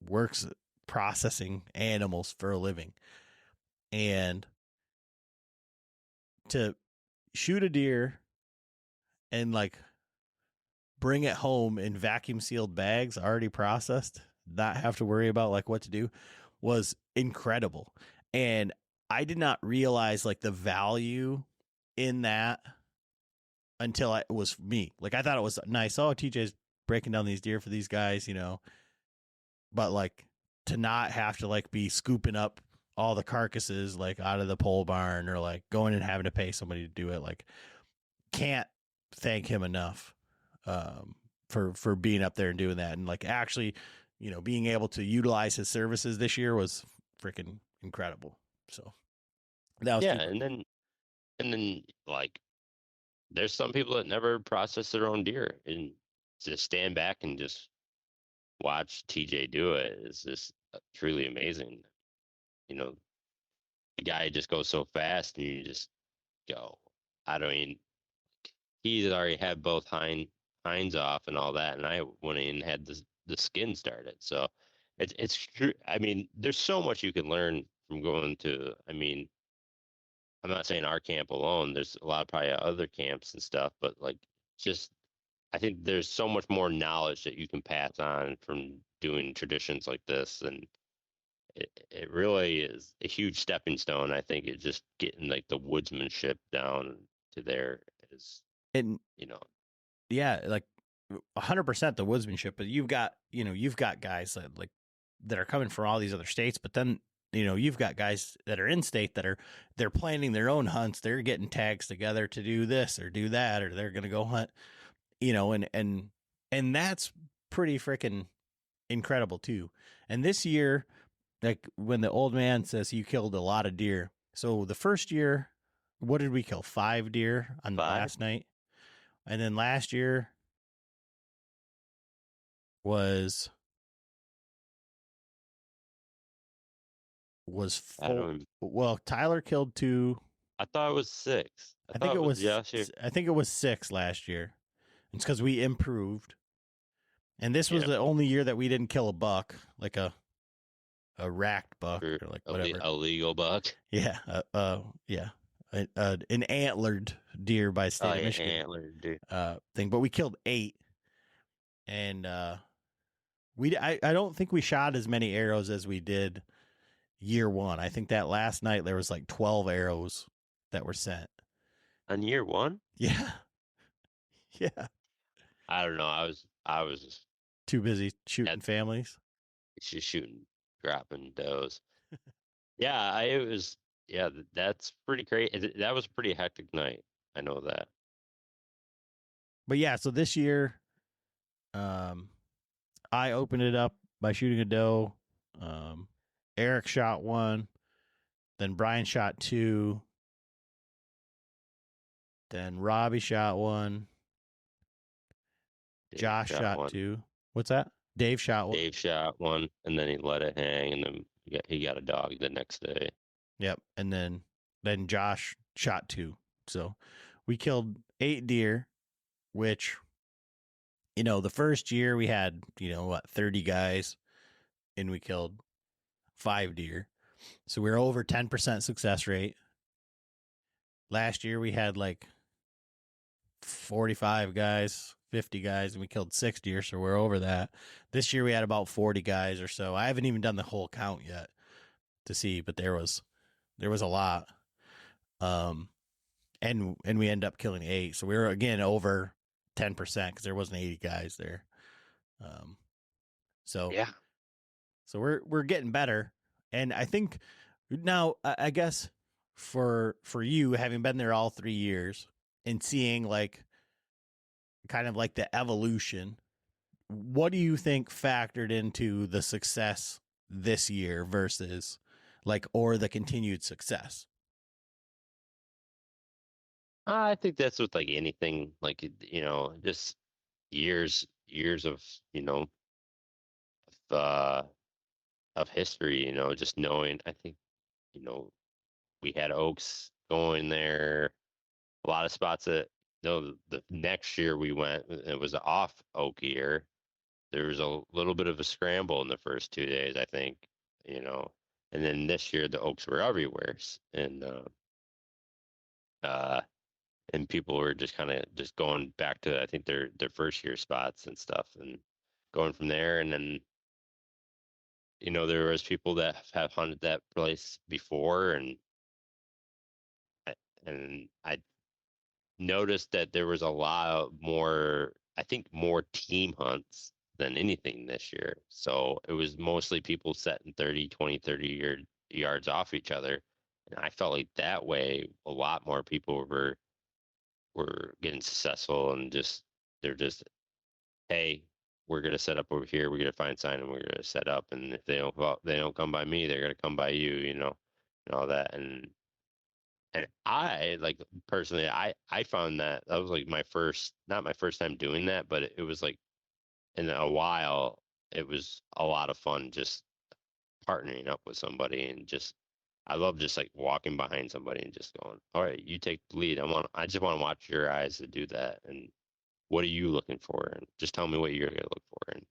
works processing animals for a living. And to shoot a deer and like bring it home in vacuum sealed bags, already processed, not have to worry about like what to do, was incredible. And I did not realize like the value in that until it was me. Like, I thought it was nice. Oh, TJ's breaking down these deer for these guys, you know, but like to not have to like be scooping up all the carcasses like out of the pole barn or like going and having to pay somebody to do it. Like, can't thank him enough for being up there and doing that. And like actually, you know, being able to utilize his services this year was freaking incredible. So that was super. And then like there's some people that never process their own deer, and to stand back and just watch TJ do it is just truly amazing. You know, the guy just goes so fast, and you just go. I don't even. He's already had both hinds off and all that, and I went in and had the skin started. So it's true. I mean, there's so much you can learn from going to. I mean, I'm not saying our camp alone. There's a lot of probably other camps and stuff, but like just I think there's so much more knowledge that you can pass on from doing traditions like this, and it really is a huge stepping stone. I think it's just getting like the woodsmanship down to there is, And you know, yeah, like 100% the woodsmanship, but you've got guys that are coming from all these other states, but then, you know, you've got guys that are in state that they're planning their own hunts. They're getting tags together to do this or do that, or they're going to go hunt, you know, and that's pretty freaking incredible too. And this year, like when the old man says you killed a lot of deer. So the first year, what did we kill? 5 deer on the last night. And then last year was 4. Well, Tyler killed 2. I thought it was 6. I think it was 6 last year. It's because we improved. And this was the only year that we didn't kill a buck, like a racked buck or like whatever. A legal buck. Yeah. Yeah. An antlered deer by state of Michigan. Antlered deer. Thing. But we killed 8. And I don't think we shot as many arrows as we did year 1. I think that last night there was like 12 arrows that were sent. On year 1? Yeah. Yeah. I don't know. I was too busy shooting families. Just shooting, dropping does. Yeah, that's pretty crazy. That was a pretty hectic night. I know that. But yeah, so this year, I opened it up by shooting a doe. Eric shot 1, then Brian shot 2, then Robbie shot 1. Josh shot 1. 2. What's that? Dave shot 1. Dave shot 1, and then he let it hang, and then he got a dog the next day. Yep, and then Josh shot 2. So we killed 8 deer, which, you know, the first year we had, 30 guys, and we killed 5 deer. So we were over 10% success rate. Last year we had like 45 guys, 50 guys, and we killed 6 deer, so we're over that. This year we had about 40 guys or so. I haven't even done the whole count yet to see, but there was a lot. And we end up killing 8. So we were again over 10% because there wasn't 80 guys there. So yeah. So we're getting better. And I think now, I guess for you, having been there all 3 years and seeing like kind of like the evolution, what do you think factored into the success this year versus like, or the continued success? I think that's with like anything, like, just years of, of history, just knowing. I think, we had oaks going there, a lot of spots that, the next year we went, it was an off oak year. There was a little bit of a scramble in the first 2 days, I think, and then this year the oaks were everywhere. And people were just kind of just going back to, I think, their first year spots and stuff, and going from there. And then, there was people that have hunted that place before, and I noticed that there was a lot more, I think more team hunts than anything this year. So it was mostly people setting 30, 20, 30 yards off each other. And I felt like that way a lot more people were getting successful, and they're just, hey, we're gonna set up over here, we're gonna find sign, and we're gonna set up. And if they don't come by me, they're gonna come by you, and all that. And I, like, personally, I found that was like not my first time doing that, but it was like in a while, it was a lot of fun just partnering up with somebody, and I love just like walking behind somebody and just going, all right, you take the lead. I just want to watch your eyes to do that. And what are you looking for? And just tell me what you're going to look for. And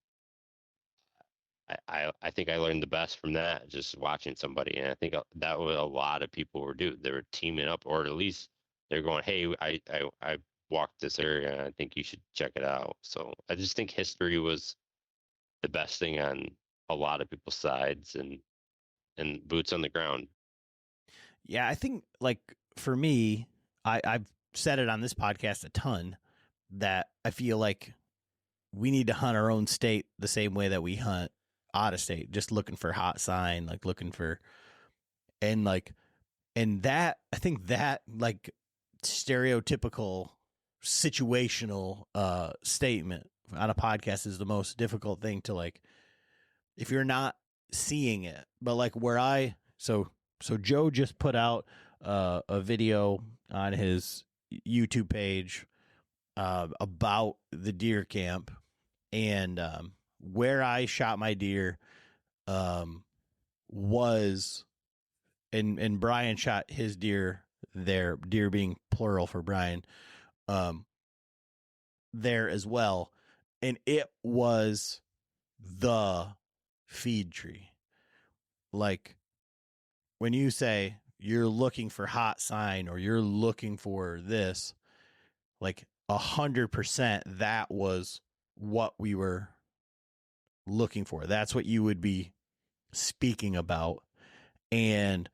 I think I learned the best from that, just watching somebody. And I think that what a lot of people were doing. They were teaming up, or at least they're going, hey, I walked this area, and I think you should check it out. So I just think history was the best thing on a lot of people's sides, and boots on the ground. Yeah, I think, like, for me, I've said it on this podcast a ton, that I feel like we need to hunt our own state the same way that we hunt out of state, just looking for hot sign, like looking for, and that, I think that, like, stereotypical situational statement on a podcast is the most difficult thing to, like, if you're not seeing it. But like so Joe just put out a video on his YouTube page about the deer camp, and where I shot my deer was, and Brian shot his deer there, deer being plural for Brian, there as well. And it was the feed tree. Like, when you say you're looking for hot sign or you're looking for this, like 100%, that was what we were looking for. That's what you would be speaking about. And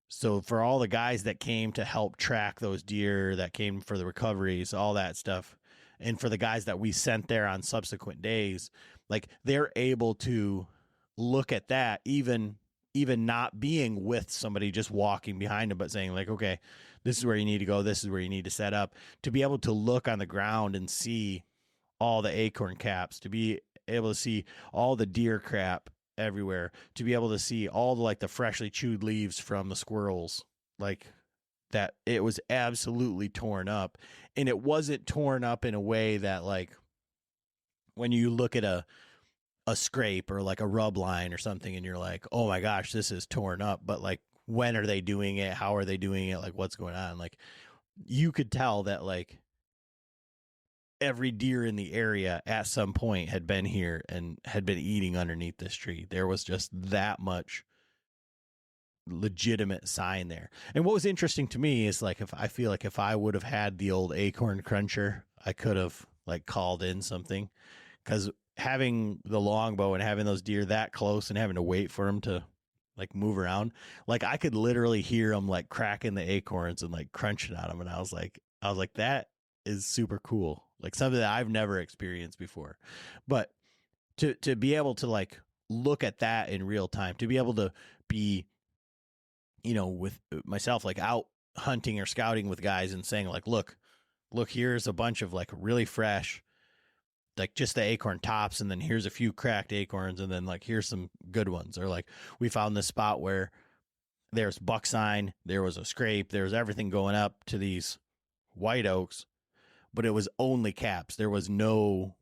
so for all the guys that came to help track those deer, that came for the recoveries, all that stuff, and for the guys that we sent there on subsequent days, like, they're able to look at that, even not being with somebody, just walking behind them, but saying, like, okay, this is where you need to go, this is where you need to set up, to be able to look on the ground and see all the acorn caps, to be able to see all the deer crap everywhere, to be able to see all the, like, the freshly chewed leaves from the squirrels, like, that it was absolutely torn up. And it wasn't torn up in a way that, like, when you look at a scrape or like a rub line or something and you're like, oh my gosh, this is torn up. But, like, when are they doing it? How are they doing it? Like, what's going on? Like, you could tell that, like, every deer in the area at some point had been here and had been eating underneath this tree. There was just that much legitimate sign there. And what was interesting to me is, like, if I would have had the old acorn cruncher, I could have, like, called in something, because having the longbow and having those deer that close and having to wait for them to, like, move around, like, I could literally hear them, like, cracking the acorns and, like, crunching on them. And I was like, that is super cool. Like, something that I've never experienced before. But to be able to, like, look at that in real time, to be able to be, with myself, like, out hunting or scouting with guys and saying, like, look, here's a bunch of, like, really fresh, like, just the acorn tops, and then here's a few cracked acorns, and then, like, here's some good ones. Or, like, we found this spot where there's buck sign, there was a scrape, there was everything going up to these white oaks, but it was only caps. There was no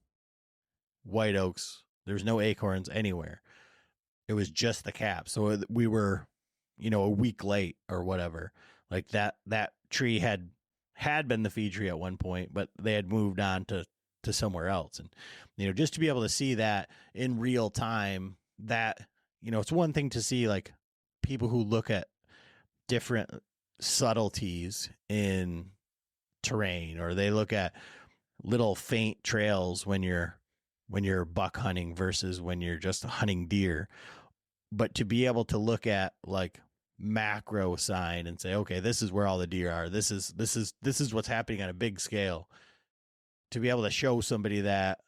white oaks. There was no acorns anywhere. It was just the caps. So we were, a week late or whatever. Like, that tree had been the feed tree at one point, but they had moved on to somewhere else. And, just to be able to see that in real time, that, it's one thing to see, like, people who look at different subtleties in terrain, or they look at little faint trails when you're buck hunting versus when you're just hunting deer. But to be able to look at, like, macro sign and say, okay, this is where all the deer are. This is what's happening on a big scale. To be able to show somebody that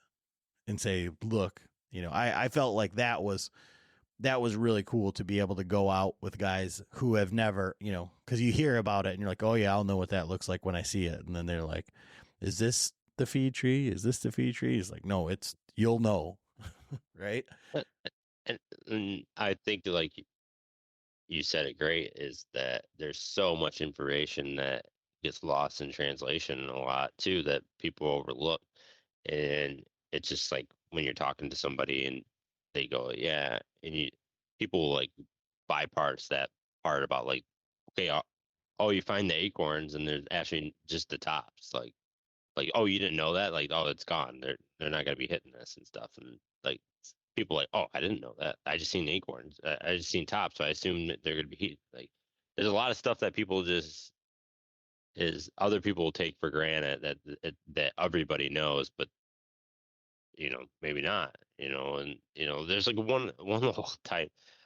and say, look, I felt like that was really cool to be able to go out with guys who have never, because you hear about it and you're like, oh yeah, I'll know what that looks like when I see it. And then they're like, is this the feed tree? Is this the feed tree? It's like, no, you'll know. Right. And I think like you said it great, is that there's so much information that gets lost in translation a lot too, that people overlook. And it's just like when you're talking to somebody and they go, yeah, and people like bypass that part about like, okay, oh, you find the acorns and there's actually just the tops, like, oh, you didn't know that, like, oh, it's gone, they're not gonna be hitting this and stuff. And like people like, oh, I didn't know that, I just seen acorns, I just seen tops, so I assume that they're gonna be heat. Like, there's a lot of stuff that people just other people take for granted that everybody knows, but maybe not, and there's like one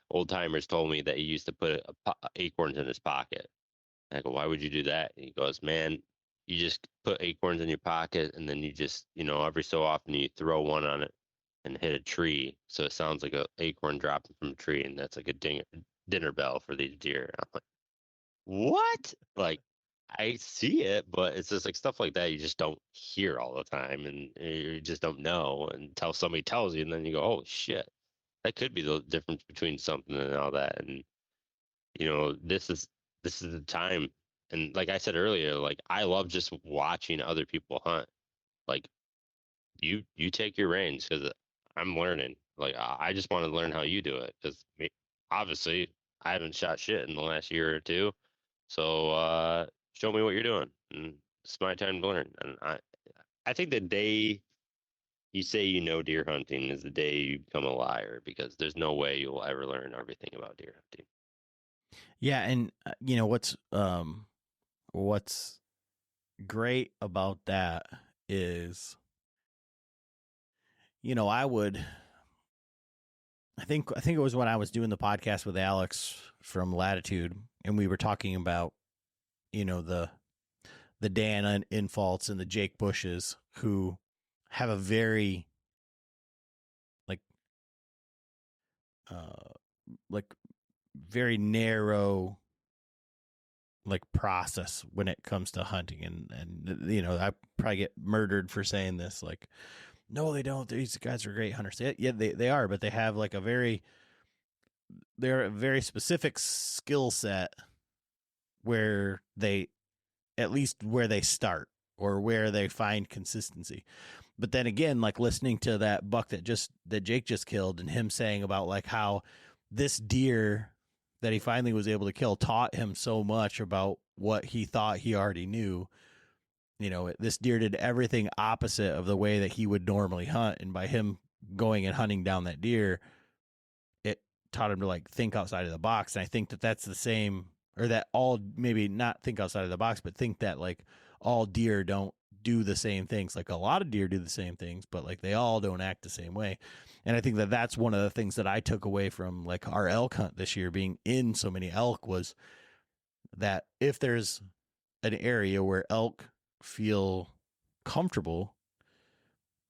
old timers told me that he used to put acorns in his pocket. I go, why would you do that? And he goes, man, you just put acorns in your pocket, and then you just, every so often you throw one on it and hit a tree, so it sounds like a acorn dropping from a tree, and that's like a dinner bell for these deer. And I'm like, what? Like, I see it, but it's just like stuff like that you just don't hear all the time, and you just don't know until somebody tells you, and then you go, oh shit, that could be the difference between something and all that. And this is the time. And like I said earlier, like, I love just watching other people hunt. Like, you take your range, because I'm learning. Like, I just want to learn how you do it, because obviously I haven't shot shit in the last year or two. So show me what you're doing, and it's my time to learn. And I think the day you say deer hunting is the day you become a liar, because there's no way you'll ever learn everything about deer hunting. Yeah, and what's great about that is, I think it was when I was doing the podcast with Alex from Latitude, and we were talking about, the Dan Infaults and the Jake Bushes, who have a very very narrow process when it comes to hunting. And I probably get murdered for saying this, like, no, they don't, these guys are great hunters. Yeah, they are, but they have like they're a very specific skill set where they, at least where they start or where they find consistency. But then again, like listening to that buck that Jake just killed, and him saying about like how this deer that he finally was able to kill taught him so much about what he thought he already knew. This deer did everything opposite of the way that he would normally hunt. And by him going and hunting down that deer, it taught him to like think outside of the box. And I think that that's the same, or that all, maybe not think outside of the box, but think that like all deer don't do the same things. Like a lot of deer do the same things, but like they all don't act the same way. And I think that that's one of the things that I took away from like our elk hunt this year, being in so many elk, was that if there's an area where elk feel comfortable,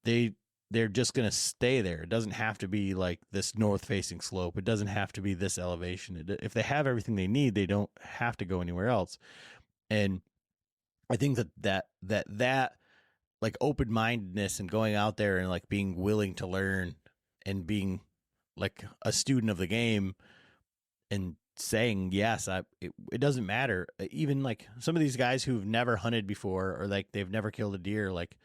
they're just going to stay there. It doesn't have to be like this north facing slope. It doesn't have to be this elevation. If they have everything they need, they don't have to go anywhere else. And I think that like open-mindedness and going out there and like being willing to learn and being like a student of the game and saying, yes, it doesn't matter. Even like some of these guys who've never hunted before, or like they've never killed a deer, like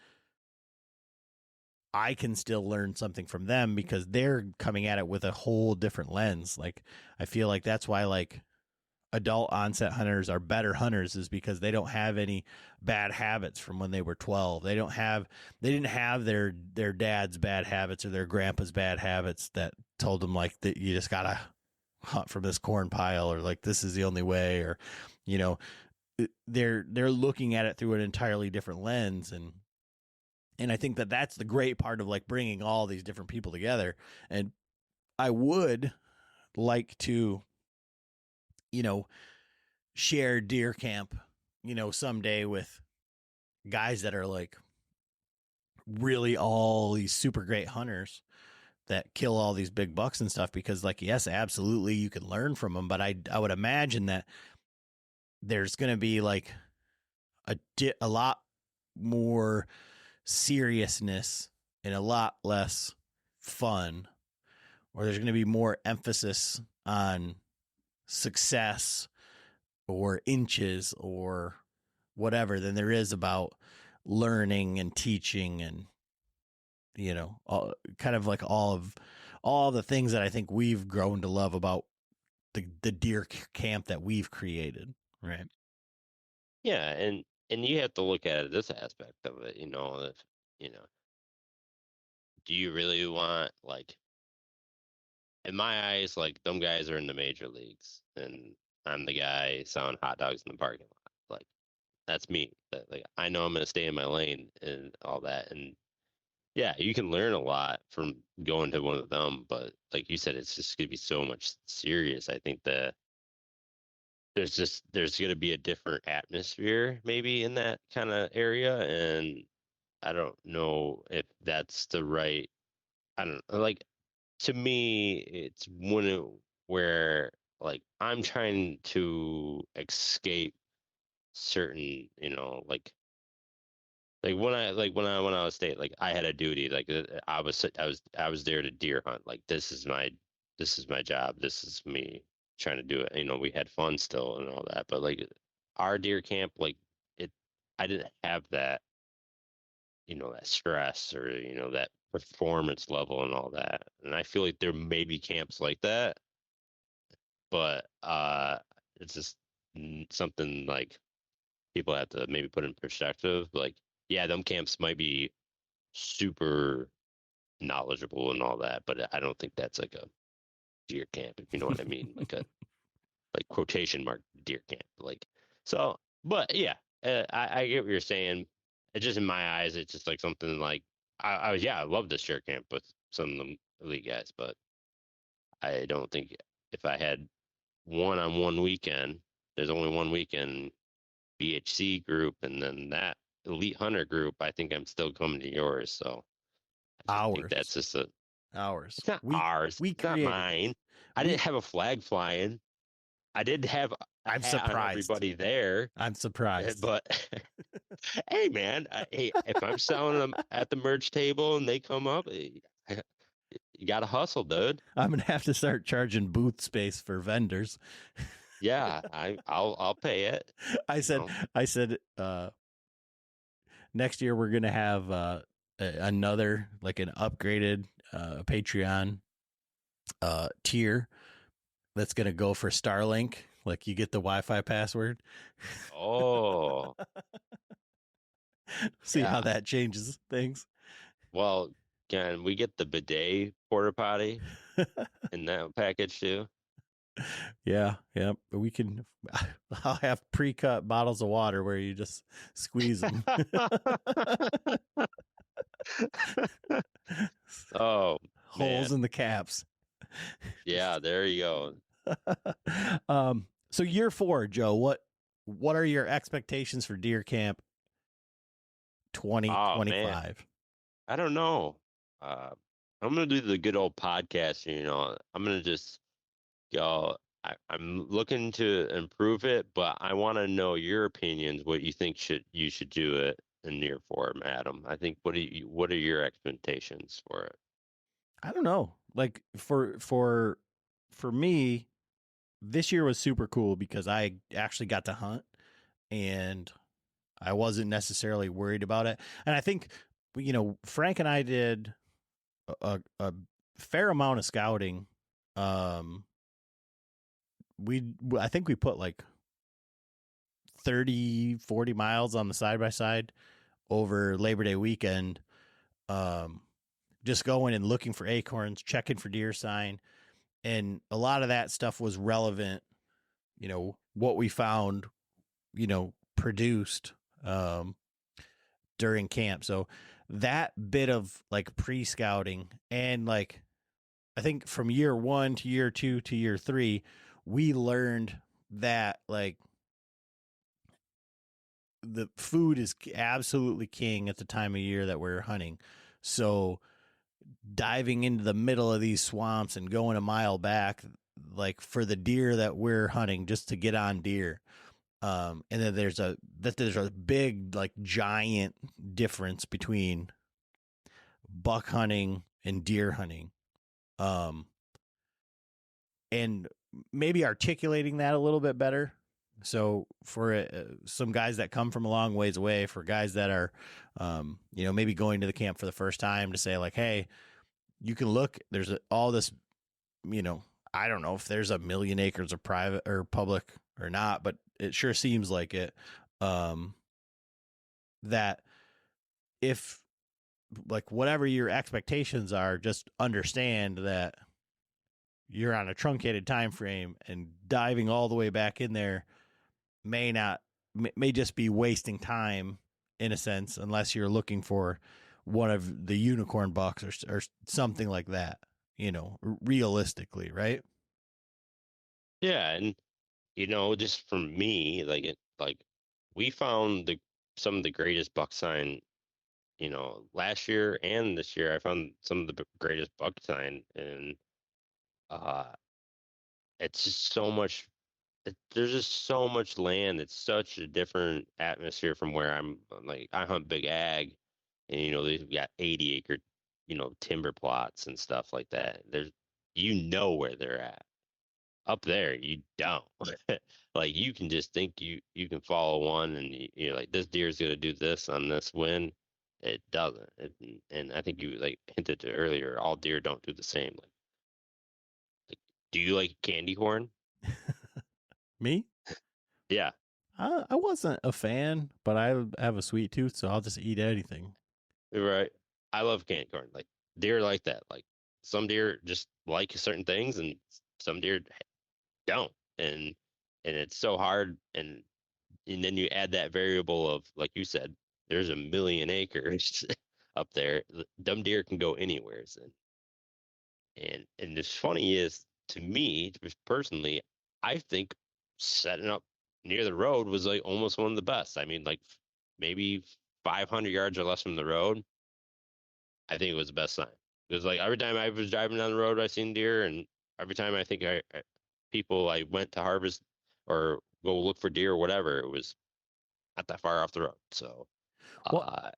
I can still learn something from them because they're coming at it with a whole different lens. Like, I feel like that's why like adult onset hunters are better hunters, is because they don't have any bad habits from when they were 12. They didn't have their dad's bad habits or their grandpa's bad habits that told them like that you just gotta hunt from this corn pile, or like this is the only way, or they're looking at it through an entirely different lens. And I think that that's the great part of like bringing all these different people together. And I would like to share deer camp, someday with guys that are like really all these super great hunters that kill all these big bucks and stuff, because like, yes, absolutely, you can learn from them. But I would imagine that there's going to be like a lot more seriousness and a lot less fun, or there's going to be more emphasis on success or inches or whatever than there is about learning and teaching and, kind of like all the things that I think we've grown to love about the deer camp that we've created. Right. Yeah. And you have to look at this aspect of it, if, do you really want, like, in my eyes, like, them guys are in the major leagues and I'm the guy selling hot dogs in the parking lot. Like, that's me. Like, I know I'm going to stay in my lane and all that. And yeah, you can learn a lot from going to one of them, but like you said, it's just going to be so much serious. I think that there's going to be a different atmosphere maybe in that kind of area. And I don't know if that's the right, I don't like, to me, it's where like I'm trying to escape certain, when I was state, like I had a duty, like I was there to deer hunt. Like this is my job. This is me trying to do it. We had fun still and all that, but like our deer camp, like I didn't have that, that stress or, that performance level and all that. And I feel like there may be camps like that, but it's just something like people have to maybe put in perspective. Like, yeah, them camps might be super knowledgeable and all that, but I don't think that's like a deer camp, if you know what I mean, like a like quotation mark deer camp. Like, so, but yeah, I get what you're saying. It's just in my eyes, it's just like something like I love this deer camp with some of the elite guys, but I don't think if I had one-on-one weekend, there's only one weekend BHC group, and then that elite hunter group, I think I'm still coming to yours. So I think that's just ours. It's not ours. We it's not mine. I didn't have a flag flying. I did have a I'm hat on surprised. everybody there. I'm surprised. But hey, man, hey, if I'm selling them at the merch table and they come up, you got to hustle, dude. I'm gonna have to start charging booth space for vendors. Yeah, I'll pay it. I said, next year we're gonna have another, like an upgraded Patreon tier that's gonna go for Starlink. Like you get the Wi-Fi password. Oh, see how that changes things. Well, can we get the bidet porta potty in that package too? Yeah. But we can. I'll have pre-cut bottles of water where you just squeeze them. Oh, holes in the caps. Yeah, there you go. So year 4, Joe, what are your expectations for deer camp 2025? I don't know. I'm gonna do the good old podcast. I'm gonna just go. I'm looking to improve it, but I want to know your opinions. What you think you should do it in year 4, Adam? I think what are your expectations for it? I don't know. Like for me, this year was super cool because I actually got to hunt and I wasn't necessarily worried about it. And I think, Frank and I did a fair amount of scouting. I think we put like 30, 40 miles on the side-by-side over Labor Day weekend. Just going and looking for acorns, checking for deer sign. And a lot of that stuff was relevant, what we found, produced during camp. So that bit of like pre-scouting and like, I think from year 1 to year 2 to year 3, we learned that like the food is absolutely king at the time of year that we're hunting. So diving into the middle of these swamps and going a mile back, like for the deer that we're hunting, just to get on deer. And then there's a big, like, giant difference between buck hunting and deer hunting. And maybe articulating that a little bit better. So for some guys that come from a long ways away, for guys that are, maybe going to the camp for the first time, to say like, hey, you can look, there's all this, I don't know if there's 1 million acres of private or public or not, but it sure seems like it. That if, like, whatever your expectations are, just understand that you're on a truncated time frame, and diving all the way back in there may just be wasting time in a sense, unless you're looking for one of the unicorn bucks or something like that, realistically, right? Yeah, and just for me, like we found some of the greatest buck sign, last year and this year. I found some of the greatest buck sign, and it's just so much. There's just so much land. It's such a different atmosphere from where I'm. Like, I hunt big ag, and they've got 80-acre, timber plots and stuff like that. There's, where they're at. Up there, you don't. Like, you can just think you can follow one, and you're like, this deer is gonna do this on this wind. It doesn't. And I think you like hinted to earlier, all deer don't do the same. Like, do you like candy corn? Me? Yeah. I wasn't a fan, but I have a sweet tooth, so I'll just eat anything. Right. I love candy corn. Like, deer like that. Like, some deer just like certain things, and some deer don't. And it's so hard. And then you add that variable of, like you said, there's 1 million acres up there. Dumb deer can go anywhere. And this funny is, to me, just personally, I think setting up near the road was like almost one of the best. I mean, like, maybe 500 yards or less from the road, I think it was the best sign. Because, like, every time I was driving down the road, I seen deer, and every time I think people I went to harvest or go look for deer or whatever, it was not that far off the road. So, Well,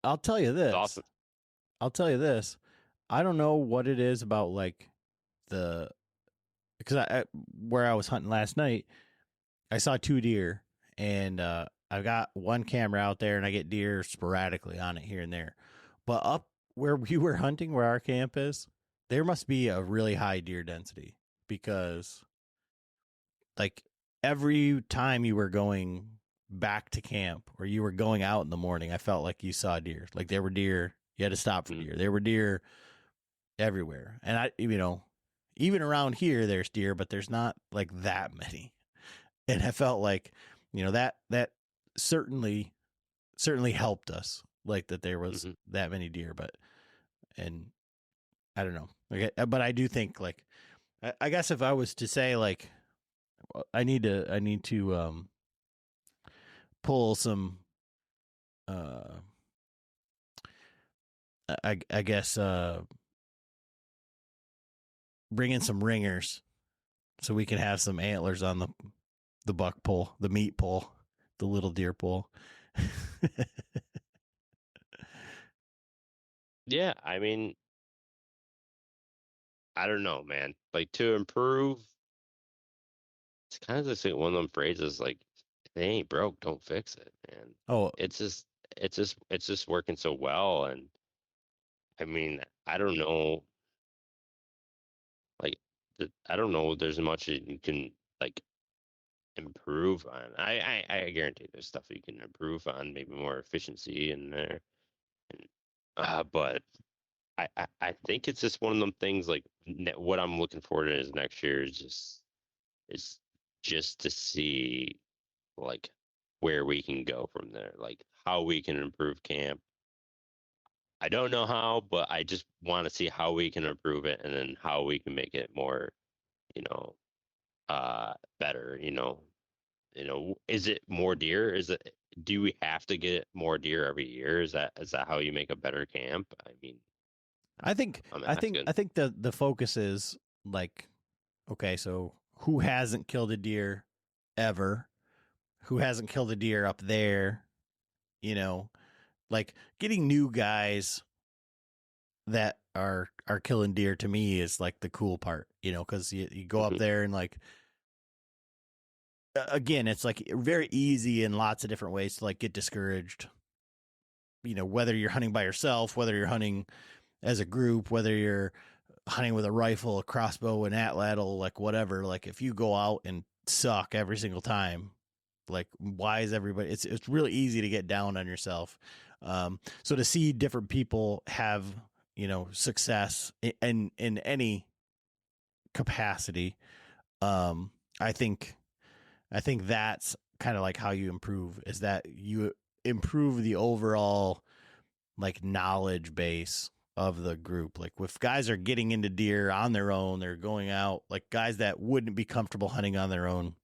I'll tell you this. awesome. I'll tell you this. I don't know what it is about, like, because where I was hunting last night, I saw 2 deer, and I've got one camera out there, and I get deer sporadically on it here and there. But up where we were hunting, where our camp is, there must be a really high deer density, because, like, every time you were going back to camp or you were going out in the morning, I felt like you saw deer. Like, there were deer. You had to stop for deer. There were deer everywhere. And even around here, there's deer, but there's not like that many. And I felt like, that certainly helped us, like, that there was that many deer. And I don't know. Okay, but I do think, like, I guess if I was to say, like, I need to pull some, I guess, bring in some ringers so we can have some antlers on the buck pole, the meat pole, the little deer pole. Yeah, I mean, I don't know, man. Like, to improve, it's kind of just like one of them phrases, like, if it ain't broke, don't fix it, man. Oh, It's just working so well. And I mean, I don't know, like, I don't know if there's much that you can, like, improve on. I guarantee there's stuff you can improve on, maybe more efficiency in there. And, but I think it's just one of them things, like, what I'm looking forward to is next year is just to see, like, where we can go from there, like, how we can improve camp. I don't know how, but I just want to see how we can improve it, and then how we can make it more, you know, better, is it more deer? Do we have to get more deer every year? Is that how you make a better camp? I mean, I think I'm I think asking. I think the focus is like, okay, so who hasn't killed a deer ever? Who hasn't killed a deer up there? Like getting new guys that are killing deer to me is like the cool part, because you go up Mhm. there and like, again, it's like very easy in lots of different ways to like get discouraged. Whether you're hunting by yourself, whether you're hunting as a group, whether you're hunting with a rifle, a crossbow, an atlatl, like whatever, like if you go out and suck every single time, like why is everybody, it's really easy to get down on yourself. So to see different people have, success in any capacity, I think that's kind of like how you improve, is that you improve the overall like knowledge base of the group. Like if guys are getting into deer on their own, they're going out, like guys that wouldn't be comfortable hunting on their own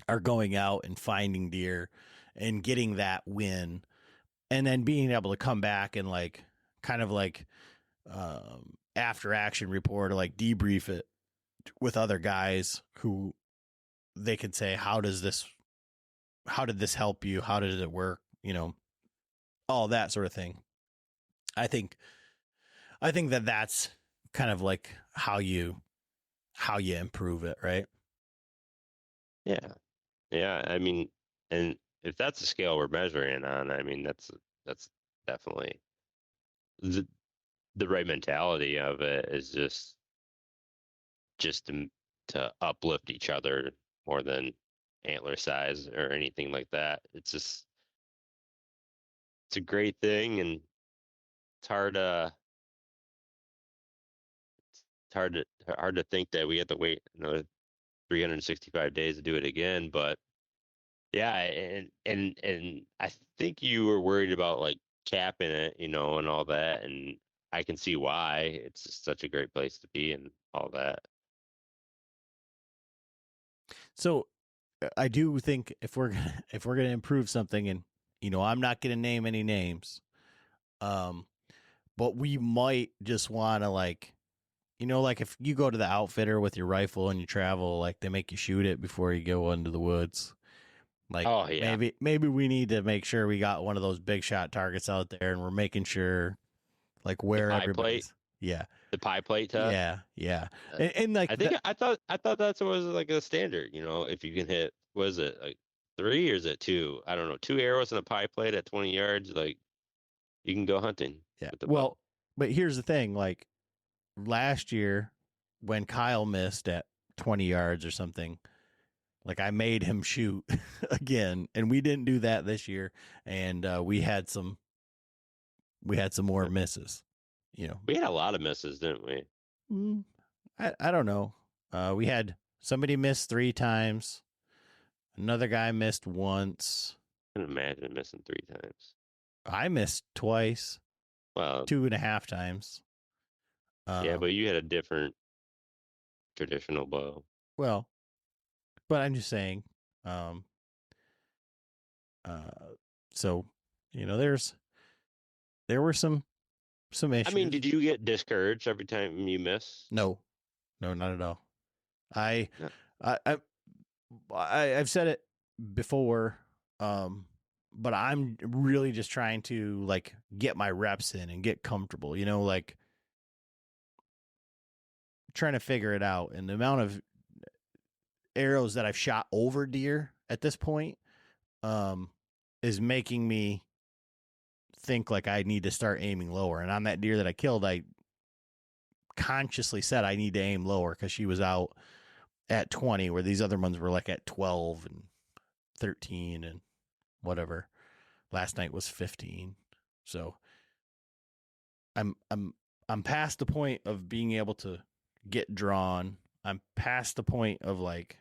are going out and finding deer and getting that win, and then being able to come back and like kind of like after action report or like debrief it with other guys who they can say, how did this help you? How did it work? All that sort of thing. I think that that's kind of like how you improve it, right? Yeah. Yeah. I mean, and if that's the scale we're measuring on, I mean, that's definitely the the right mentality of it, is just to uplift each other more than antler size or anything like that. It's a great thing, and it's hard to think that we have to wait another 365 days to do it again. But yeah, and I think you were worried about like capping it, and all that, and I can see why. It's just such a great place to be and all that. So I do think if we're gonna improve something, and I'm not gonna name any names, but we might just want to like, like if you go to the outfitter with your rifle and you travel, like they make you shoot it before you go into the woods. Like Oh yeah, maybe we need to make sure we got one of those big shot targets out there, and we're making sure like the where pie plate, everybody's. Yeah, the pie plate test. yeah, Uh, and like I thought that's what was like a standard. If you can hit, was it like 3 or is it 2? I don't know, 2 arrows in a pie plate at 20 yards, like you can go hunting yeah. with the bow. Well, but here's the thing: like last year, when Kyle missed at 20 yards or something, like I made him shoot again, and we didn't do that this year, and we had some more misses. We had a lot of misses, didn't we? Mm, I don't know. We had somebody miss 3 times. Another guy missed once. I can imagine missing 3 times. I missed twice, Well, 2.5 times. yeah, but you had a different traditional bow. Well, but I'm just saying. Um, so there were some issues. I mean, did you get discouraged every time you miss? No, not at all. I, No. I've said it before, but I'm really just trying to like get my reps in and get comfortable, like trying to figure it out. And the amount of arrows that I've shot over deer at this point, is making me think like I need to start aiming lower. And on that deer that I killed, I consciously said I need to aim lower because she was out at 20, where these other ones were like at 12 and 13 and whatever. Last night was 15. So I'm past the point of being able to get drawn. I'm past the point of like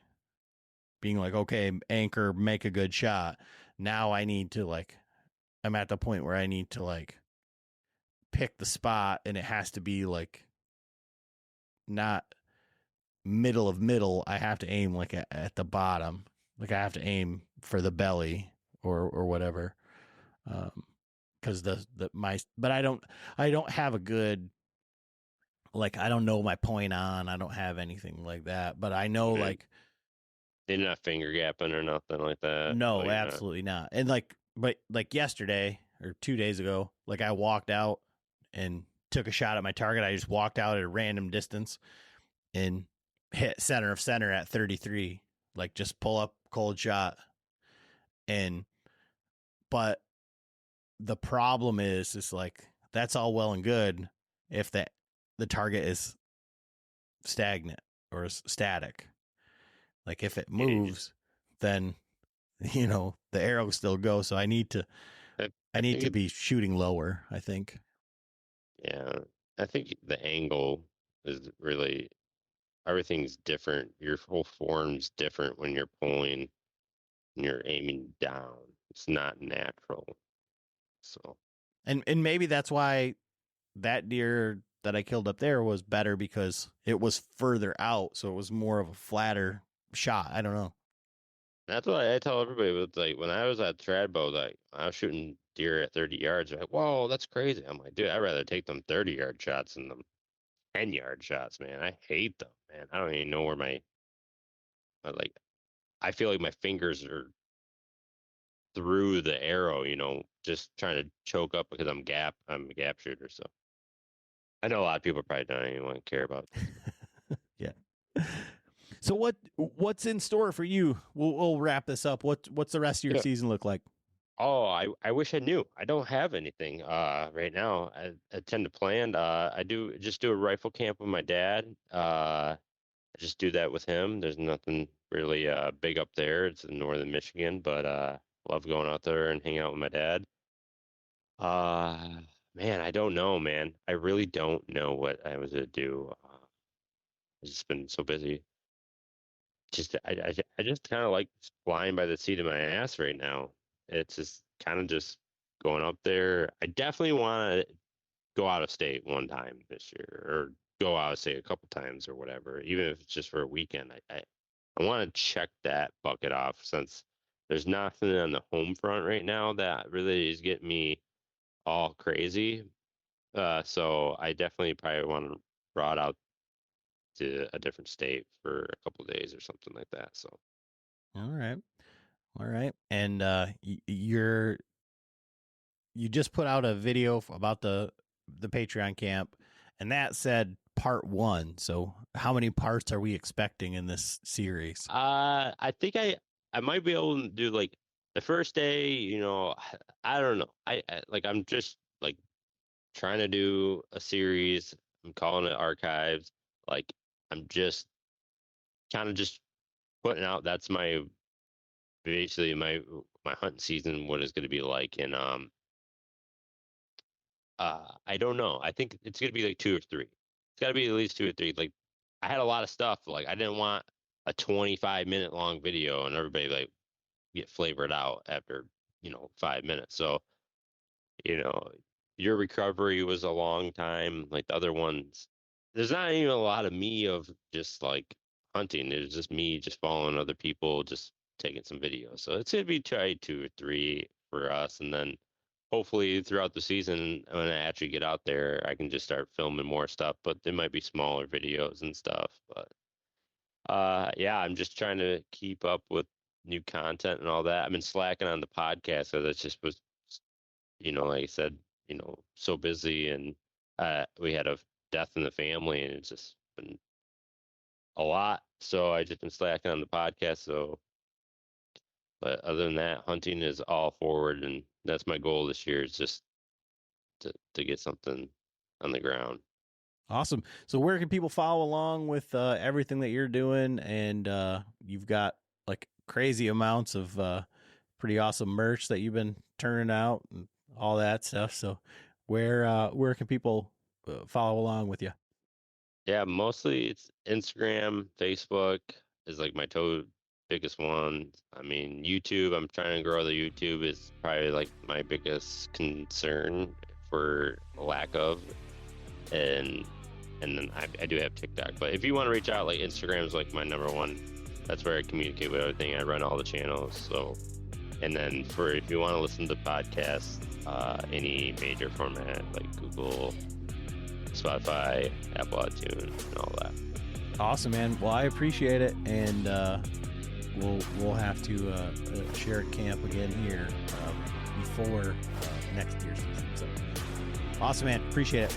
being like, okay, anchor, make a good shot. Now I need to like, I'm at the point where I need to like pick the spot, and it has to be like not middle of middle, I have to aim like at the bottom. Like I have to aim for the belly or whatever. Cause but I don't have a good, like, I don't know my point on, I don't have anything like that, but I know like, they're not finger gapping or nothing like that. no, absolutely not. And but yesterday or 2 days ago, like I walked out and took a shot at my target. I just walked out at a random distance and hit center of center at 33, like just pull up cold shot. But the problem is like, that's all well and good if the target is stagnant or is static. Like if it moves, then, the arrow still goes. So I need to be shooting lower, I think. Yeah. I think the angle is really, everything's different. Your whole form's different when you're pulling and you're aiming down. It's not natural. So, and maybe that's why that deer that I killed up there was better, because it was further out. So it was more of a flatter shot. I don't know. that's what I tell everybody. With like when I was at Tradbo, like I was shooting deer at 30 yards. They're like, whoa, that's crazy. I'm like, dude, I'd rather take them 30-yard shots than them 10-yard shots, man. I hate them, man. I don't even know where my like. I feel like my fingers are through the arrow, just trying to choke up because I'm a gap shooter. So I know a lot of people probably don't even want to care about this. Yeah. So what's in store for you? We'll wrap this up. What's the rest of your season look like? Oh, I wish I knew. I don't have anything right now. I tend to plan. I do a rifle camp with my dad. I just do that with him. There's nothing really big up there. It's in northern Michigan, but love going out there and hanging out with my dad. Man, I don't know, man. I really don't know what I was gonna do. I've just been so busy. I just kind of like flying by the seat of my ass right now. It's just kind of just going up there. I definitely want to go out of state one time this year, or go out of state a couple times or whatever, even if it's just for a weekend. I want to check that bucket off, since there's nothing on the home front right now that really is getting me all crazy. So I definitely probably want to ride out to a different state for a couple of days or something like that. So, all right. And you just put out a video about the Patreon camp, and that said part 1. So how many parts are we expecting in this series? I think I might be able to do like the first day. I don't know. I'm just like trying to do a series. I'm calling it Archives. Like I'm just kind of just putting out. That's basically my hunting season. What it's going to be like, and I don't know. I think it's going to be like 2 or 3. It's got to be at least 2 or 3. Like I had a lot of stuff. Like I didn't want a 25-minute long video and everybody like get flavored out after 5 minutes. So your recovery was a long time. Like the other ones, there's not even a lot of me of just like hunting. It's just me just following other people, just taking some videos. So it's gonna be try 2 or 3 for us, and then hopefully throughout the season, when I actually get out there, I can just start filming more stuff. But they might be smaller videos and stuff. But yeah, I'm just trying to keep up with new content and all that. I've been slacking on the podcast, so that's just was, like I said, so busy, and we had a death in the family, and it's just been a lot. So I just been slacking on the podcast. So, but other than that, hunting is all forward, and that's my goal this year, is just to get something on the ground. Awesome. So where can people follow along with everything that you're doing? And you've got like crazy amounts of pretty awesome merch that you've been turning out and all that stuff. So where can people follow along with you? Yeah, mostly it's Instagram, Facebook is like my biggest one. I mean, YouTube, I'm trying to grow the YouTube, is probably like my biggest concern for lack of. And And then I do have TikTok. But if you want to reach out, like Instagram is like my number one. That's where I communicate with everything. I run all the channels. So, and then if you want to listen to podcasts, any major format like Google, Spotify, Apple iTunes, and all that. Awesome, man. Well, I appreciate it, and we'll have to share at camp again here before next year's season. So, awesome, man. Appreciate it.